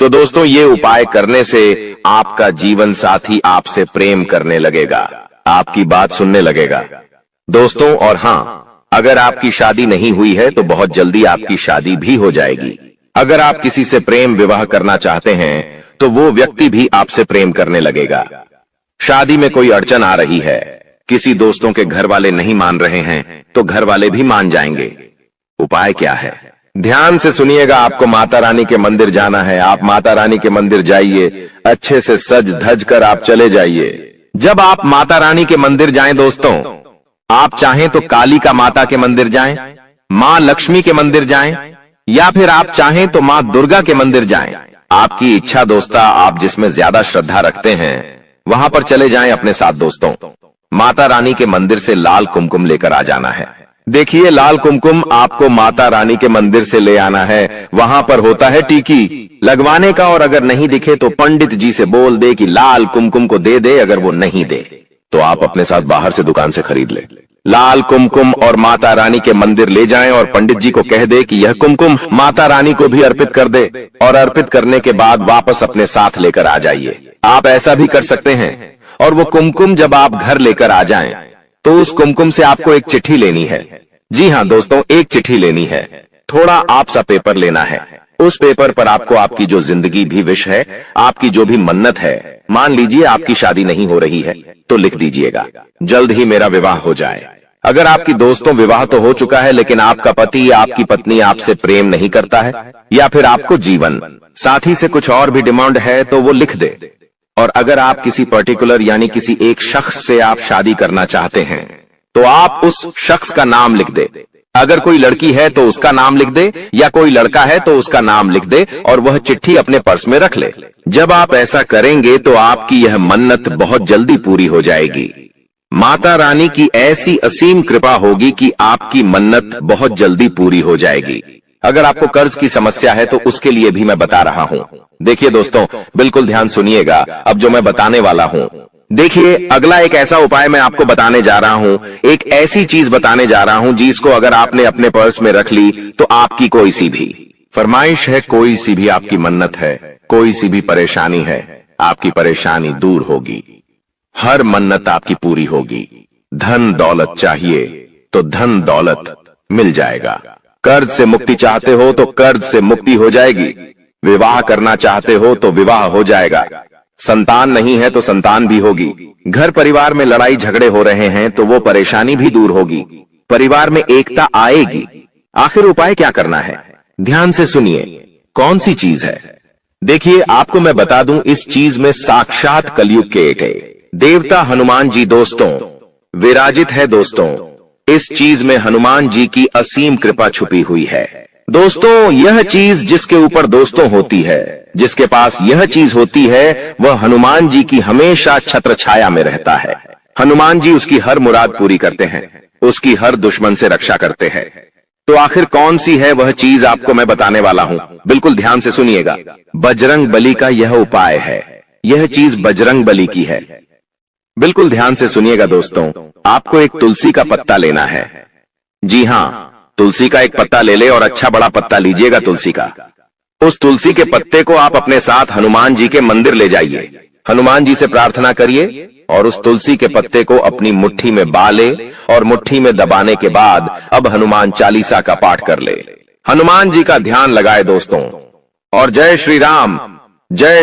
तो दोस्तों ये उपाय करने से आपका जीवन साथी आपसे प्रेम करने लगेगा, आपकी बात सुनने लगेगा दोस्तों। और हाँ, अगर आपकी शादी नहीं हुई है तो बहुत जल्दी आपकी शादी भी हो जाएगी। अगर आप किसी से प्रेम विवाह करना चाहते हैं तो वो व्यक्ति भी आपसे प्रेम करने लगेगा। शादी में कोई अड़चन आ रही है, किसी दोस्तों के घर वाले नहीं मान रहे हैं तो घर वाले भी मान जाएंगे। उपाय क्या है? ध्यान से सुनिएगा। आपको माता रानी के मंदिर जाना है। आप माता रानी के मंदिर जाइए, अच्छे से सज धज कर आप चले जाइए। जब आप माता रानी के मंदिर जाएं दोस्तों, आप चाहें तो काली का माता के मंदिर जाएं, मां लक्ष्मी के मंदिर जाएं, या फिर आप चाहें तो मां दुर्गा के मंदिर जाएं। आपकी इच्छा दोस्ता, आप जिसमें ज्यादा श्रद्धा रखते हैं वहां पर चले जाएं अपने साथ दोस्तों। माता रानी के मंदिर से लाल कुमकुम लेकर आ जाना है। देखिए, लाल कुमकुम आपको माता रानी के मंदिर से ले आना है। वहां पर होता है टीकी लगवाने का, और अगर नहीं दिखे तो पंडित जी से बोल दे कि लाल कुमकुम को दे दे। अगर वो नहीं दे तो आप अपने साथ बाहर से दुकान से खरीद ले। लाल कुमकुम और माता रानी के मंदिर ले जाएं और पंडित जी को कह दे कि यह कुमकुम माता रानी को भी अर्पित कर दे, और अर्पित करने के बाद वापस अपने साथ लेकर आ जाइए। आप ऐसा भी कर सकते हैं। और वो कुमकुम जब आप घर लेकर आ जाएं तो उस कुमकुम से आपको एक चिट्ठी लेनी है। जी हां दोस्तों, एक चिट्ठी लेनी है। थोड़ा आप सा पेपर लेना है। उस पेपर पर आपको आपकी जो जिंदगी भी विश है, आपकी जो भी मन्नत है, मान लीजिए आपकी शादी नहीं हो रही है तो लिख दीजिएगा, जल्द ही मेरा विवाह हो जाए। अगर आपकी दोस्तों विवाह तो हो चुका है लेकिन आपका पति या आपकी पत्नी आपसे प्रेम नहीं करता है, या फिर आपको जीवन साथी से कुछ और भी डिमांड है तो वो लिख दे। और अगर आप किसी पर्टिकुलर यानी किसी एक शख्स से आप शादी करना चाहते हैं तो आप उस शख्स का नाम लिख दे। अगर कोई लड़की है तो उसका नाम लिख दे, या कोई लड़का है तो उसका नाम लिख दे, और वह चिट्ठी अपने पर्स में रख ले। जब आप ऐसा करेंगे तो आपकी यह मन्नत बहुत जल्दी पूरी हो जाएगी। माता रानी की ऐसी असीम कृपा होगी कि आपकी मन्नत बहुत जल्दी पूरी हो जाएगी। अगर आपको कर्ज की समस्या है तो उसके लिए भी मैं बता रहा हूं। देखिए दोस्तों, बिल्कुल ध्यान सुनिएगा अब जो मैं बताने वाला हूं। देखिए, अगला एक ऐसा उपाय मैं आपको बताने जा रहा हूं, एक ऐसी चीज बताने जा रहा हूं जिसको अगर आपने अपने पर्स में रख ली तो आपकी कोई सी भी फरमाइश है, कोई सी भी आपकी मन्नत है, कोई सी भी परेशानी है, आपकी परेशानी दूर होगी। हर मन्नत आपकी पूरी होगी। धन दौलत चाहिए तो धन दौलत मिल जाएगा। कर्ज से मुक्ति चाहते हो तो कर्ज से मुक्ति हो जाएगी। विवाह करना चाहते हो तो विवाह हो जाएगा। संतान नहीं है तो संतान भी होगी। घर परिवार में लड़ाई झगड़े हो रहे हैं तो वो परेशानी भी दूर होगी। परिवार में एकता आएगी। आखिर उपाय क्या करना है? ध्यान से सुनिए, कौन सी चीज है? देखिए, आपको मैं बता दूं, इस चीज में साक्षात कलयुग के एक देवता हनुमान जी दोस्तों विराजित है। दोस्तों, इस चीज में हनुमान जी की असीम कृपा छुपी हुई है। दोस्तों, यह चीज जिसके ऊपर दोस्तों होती है, जिसके पास यह चीज होती है, वह हनुमान जी की हमेशा छत्र छाया में रहता है। हनुमान जी उसकी हर मुराद पूरी करते हैं, उसकी हर दुश्मन से रक्षा करते हैं। तो आखिर कौन सी है वह चीज, आपको मैं बताने वाला हूं। बिल्कुल ध्यान से सुनिएगा। बजरंग बली का यह उपाय है। यह चीज बजरंग बली की है। बिल्कुल ध्यान से सुनिएगा दोस्तों, आपको एक तुलसी का पत्ता लेना है। जी हां, तुलसी का एक पत्ता ले ले, और अच्छा बड़ा पत्ता लीजिएगा तुलसी का। उस तुलसी के पत्ते को आप अपने साथ हनुमान जी के मंदिर ले जाइए। हनुमान जी से प्रार्थना करिए और उस तुलसी के पत्ते को अपनी मुट्ठी में बाले, और मुट्ठी में दबाने के बाद अब हनुमान चालीसा का पाठ कर ले। हनुमान जी का ध्यान लगाए दोस्तों, और जय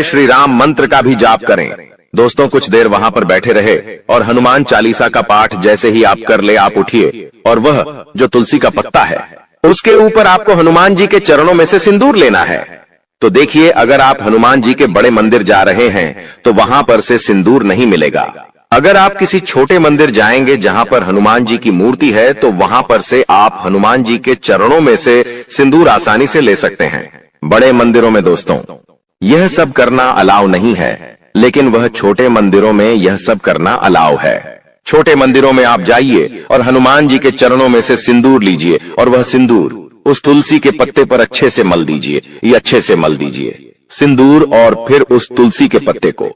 श्री राम मंत्र का भी जाप करें। दोस्तों, कुछ देर वहां पर बैठे रहे और हनुमान चालीसा का पाठ जैसे ही आप कर ले, आप उठिए और वह जो तुलसी का पत्ता है उसके ऊपर आपको हनुमान जी के चरणों में से सिंदूर लेना है। तो देखिए, अगर आप हनुमान जी के बड़े मंदिर जा रहे हैं तो वहां पर से सिंदूर नहीं मिलेगा। अगर आप किसी छोटे मंदिर जाएंगे जहां पर हनुमान जी की मूर्ति है तो वहां पर से आप हनुमान जी के चरणों में से सिंदूर आसानी से ले सकते हैं। बड़े मंदिरों में दोस्तों यह सब करना अलाउ नहीं है, लेकिन वह छोटे मंदिरों में यह सब करना अलाउ है। छोटे मंदिरों में आप जाइए और हनुमान जी के चरणों में से सिंदूर लीजिए, और वह सिंदूर उस तुलसी के पत्ते पर अच्छे से मल दीजिए। ये अच्छे से मल दीजिए सिंदूर, और फिर उस तुलसी के पत्ते को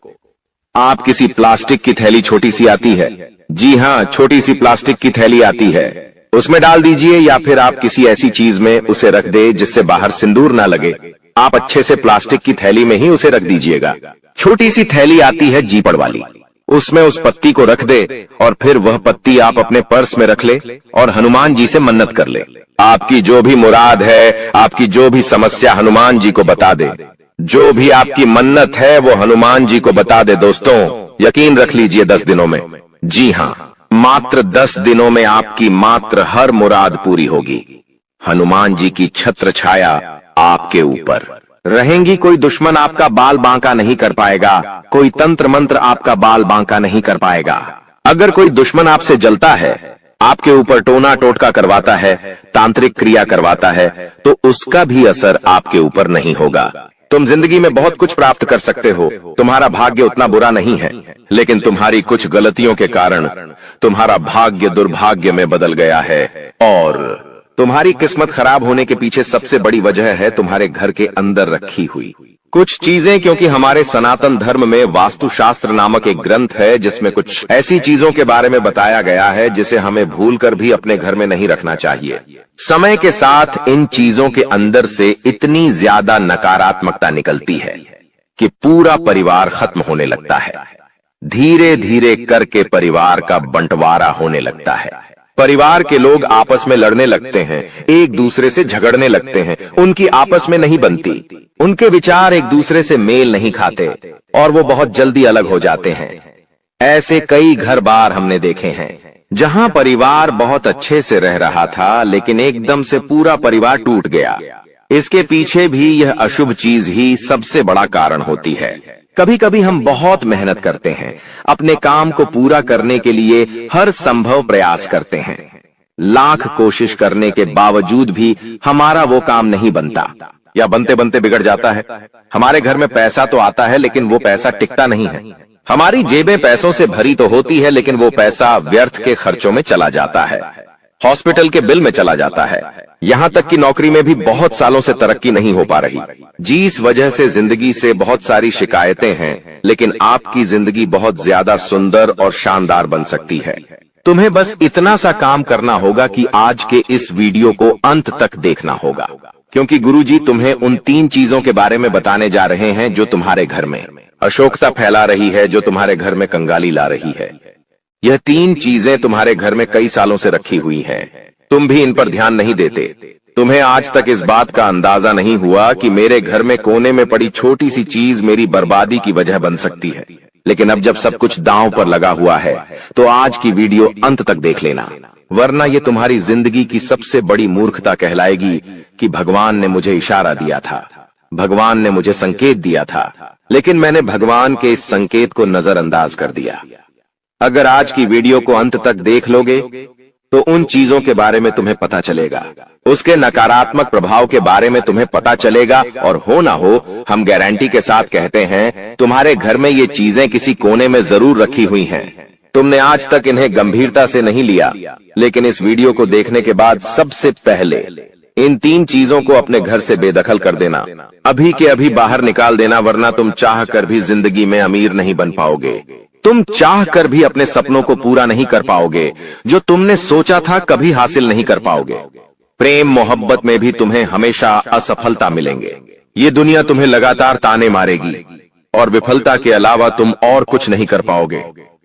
आप किसी प्लास्टिक की थैली, छोटी सी आती है, जी हां, छोटी सी प्लास्टिक की थैली आती है, उसमें डाल दीजिए, या फिर आप किसी ऐसी चीज में उसे रख दे जिससे बाहर सिंदूर ना लगे। आप अच्छे से प्लास्टिक की थैली में ही उसे रख दीजिएगा। छोटी सी थैली आती है जीपड़ वाली, उसमें उस पत्ती को रख दे और फिर वह पत्ती आप अपने पर्स में रख ले और हनुमान जी से मन्नत कर ले। आपकी जो भी मुराद है, आपकी जो भी समस्या हनुमान जी को बता दे। जो भी आपकी मन्नत है वो हनुमान जी को बता दे। दोस्तों, यकीन रख लीजिए 10 दिनों में, जी हां, मात्र 10 दिनों में आपकी मात्र हर मुराद पूरी होगी। हनुमान जी की छत्र छाया आपके ऊपर रहेंगी। कोई दुश्मन आपका बाल बांका नहीं कर पाएगा, कोई तंत्र मंत्र आपका बाल बांका नहीं कर पाएगा। अगर कोई दुश्मन आपसे जलता है, आपके ऊपर टोना टोटका करवाता है, तांत्रिक क्रिया करवाता है, तो उसका भी असर आपके ऊपर नहीं होगा। तुम जिंदगी में बहुत कुछ प्राप्त कर सकते हो, तुम्हारा भाग्य उतना बुरा नहीं है, लेकिन तुम्हारी कुछ गलतियों के कारण तुम्हारा भाग्य दुर्भाग्य में बदल गया है। और तुम्हारी किस्मत खराब होने के पीछे सबसे बड़ी वजह है तुम्हारे घर के अंदर रखी हुई कुछ चीजें। क्योंकि हमारे सनातन धर्म में वास्तुशास्त्र नामक एक ग्रंथ है जिसमें कुछ ऐसी चीजों के बारे में बताया गया है जिसे हमें भूलकर भी अपने घर में नहीं रखना चाहिए। समय के साथ इन चीजों के अंदर से इतनी ज्यादा नकारात्मकता निकलती है कि पूरा परिवार खत्म होने लगता है। धीरे धीरे करके परिवार का बंटवारा होने लगता है। परिवार के लोग आपस में लड़ने लगते हैं, एक दूसरे से झगड़ने लगते हैं, उनकी आपस में नहीं बनती, उनके विचार एक दूसरे से मेल नहीं खाते और वो बहुत जल्दी अलग हो जाते हैं। ऐसे कई घर बार हमने देखे हैं जहां परिवार बहुत अच्छे से रह रहा था, लेकिन एकदम से पूरा परिवार टूट गया। इसके पीछे भी यह अशुभ चीज ही सबसे बड़ा कारण होती है। कभी कभी हम बहुत मेहनत करते हैं, अपने काम को पूरा करने के लिए हर संभव प्रयास करते हैं, लाख कोशिश करने के बावजूद भी हमारा वो काम नहीं बनता या बनते बनते बिगड़ जाता है। हमारे घर में पैसा तो आता है लेकिन वो पैसा टिकता नहीं है। हमारी जेबें पैसों से भरी तो होती है लेकिन वो पैसा व्यर्थ के खर्चों में चला जाता है, हॉस्पिटल के बिल में चला जाता है, यहां तक कि नौकरी में भी बहुत सालों से तरक्की नहीं हो पा रही। जिस वजह से जिंदगी से बहुत सारी शिकायतें हैं, लेकिन आपकी जिंदगी बहुत ज्यादा सुंदर और शानदार बन सकती है। तुम्हें बस इतना सा काम करना होगा कि आज के इस वीडियो को अंत तक देखना होगा, क्योंकि गुरुजी तुम्हें उन 3 चीजों के बारे में बताने जा रहे हैं जो तुम्हारे घर में अशोकता फैला रही है, जो तुम्हारे घर में कंगाली ला रही है। यह 3 चीजें तुम्हारे घर में कई सालों से रखी हुई हैं। तुम भी इन पर ध्यान नहीं देते। तुम्हें आज तक इस बात का अंदाजा नहीं हुआ कि मेरे घर में कोने में पड़ी छोटी सी चीज मेरी बर्बादी की वजह बन सकती है। लेकिन अब जब सब कुछ दांव पर लगा हुआ है तो आज की वीडियो अंत तक देख लेना, वरना ये तुम्हारी जिंदगी की सबसे बड़ी मूर्खता कहलाएगी कि भगवान ने मुझे इशारा दिया था, भगवान ने मुझे संकेत दिया था, लेकिन मैंने भगवान के इस संकेत को नजरअंदाज कर दिया। अगर आज की वीडियो को अंत तक देख लोगे तो उन चीजों के बारे में तुम्हें पता चलेगा, उसके नकारात्मक प्रभाव के बारे में तुम्हें पता चलेगा, और हो ना हो हम गारंटी के साथ कहते हैं तुम्हारे घर में ये चीजें किसी कोने में जरूर रखी हुई हैं। तुमने आज तक इन्हें गंभीरता से नहीं लिया, लेकिन इस वीडियो को देखने के बाद सबसे पहले इन 3 चीजों को अपने घर से बेदखल कर देना, अभी के अभी बाहर निकाल देना, वरना तुम चाह कर भी जिंदगी में अमीर नहीं बन पाओगे। तुम चाह कर भी अपने सपनों को पूरा नहीं कर पाओगे, जो तुमने सोचा था कभी हासिल नहीं कर पाओगे। प्रेम मोहब्बत में भी तुम्हें हमेशा असफलता मिलेंगे। ये दुनिया तुम्हें लगातार ताने मारेगी और विफलता के अलावा तुम और कुछ नहीं कर पाओगे।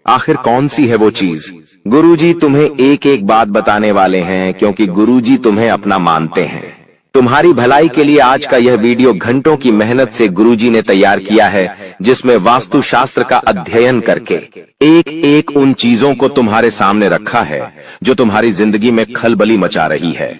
आखिर कौन सी है वो चीज? गुरुजी तुम्हें एक एक बात बताने वाले हैं, क्योंकि गुरुजी तुम्हें अपना मानते हैं। तुम्हारी भलाई के लिए आज का यह वीडियो घंटों की मेहनत से गुरुजी ने तैयार किया है, जिसमें वास्तुशास्त्र का अध्ययन करके एक एक उन चीजों को तुम्हारे सामने रखा है जो तुम्हारी जिंदगी में खलबली मचा रही है,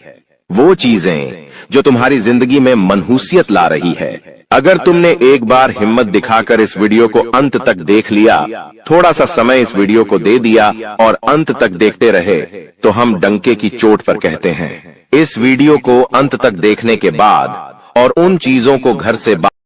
वो चीजें जो तुम्हारी जिंदगी में मनहूसियत ला रही है। अगर तुमने एक बार हिम्मत दिखाकर इस वीडियो को अंत तक देख लिया, थोड़ा सा समय इस वीडियो को दे दिया और अंत तक देखते रहे, तो हम डंके की चोट पर कहते हैं इस वीडियो को अंत तक देखने के बाद और उन चीजों को घर से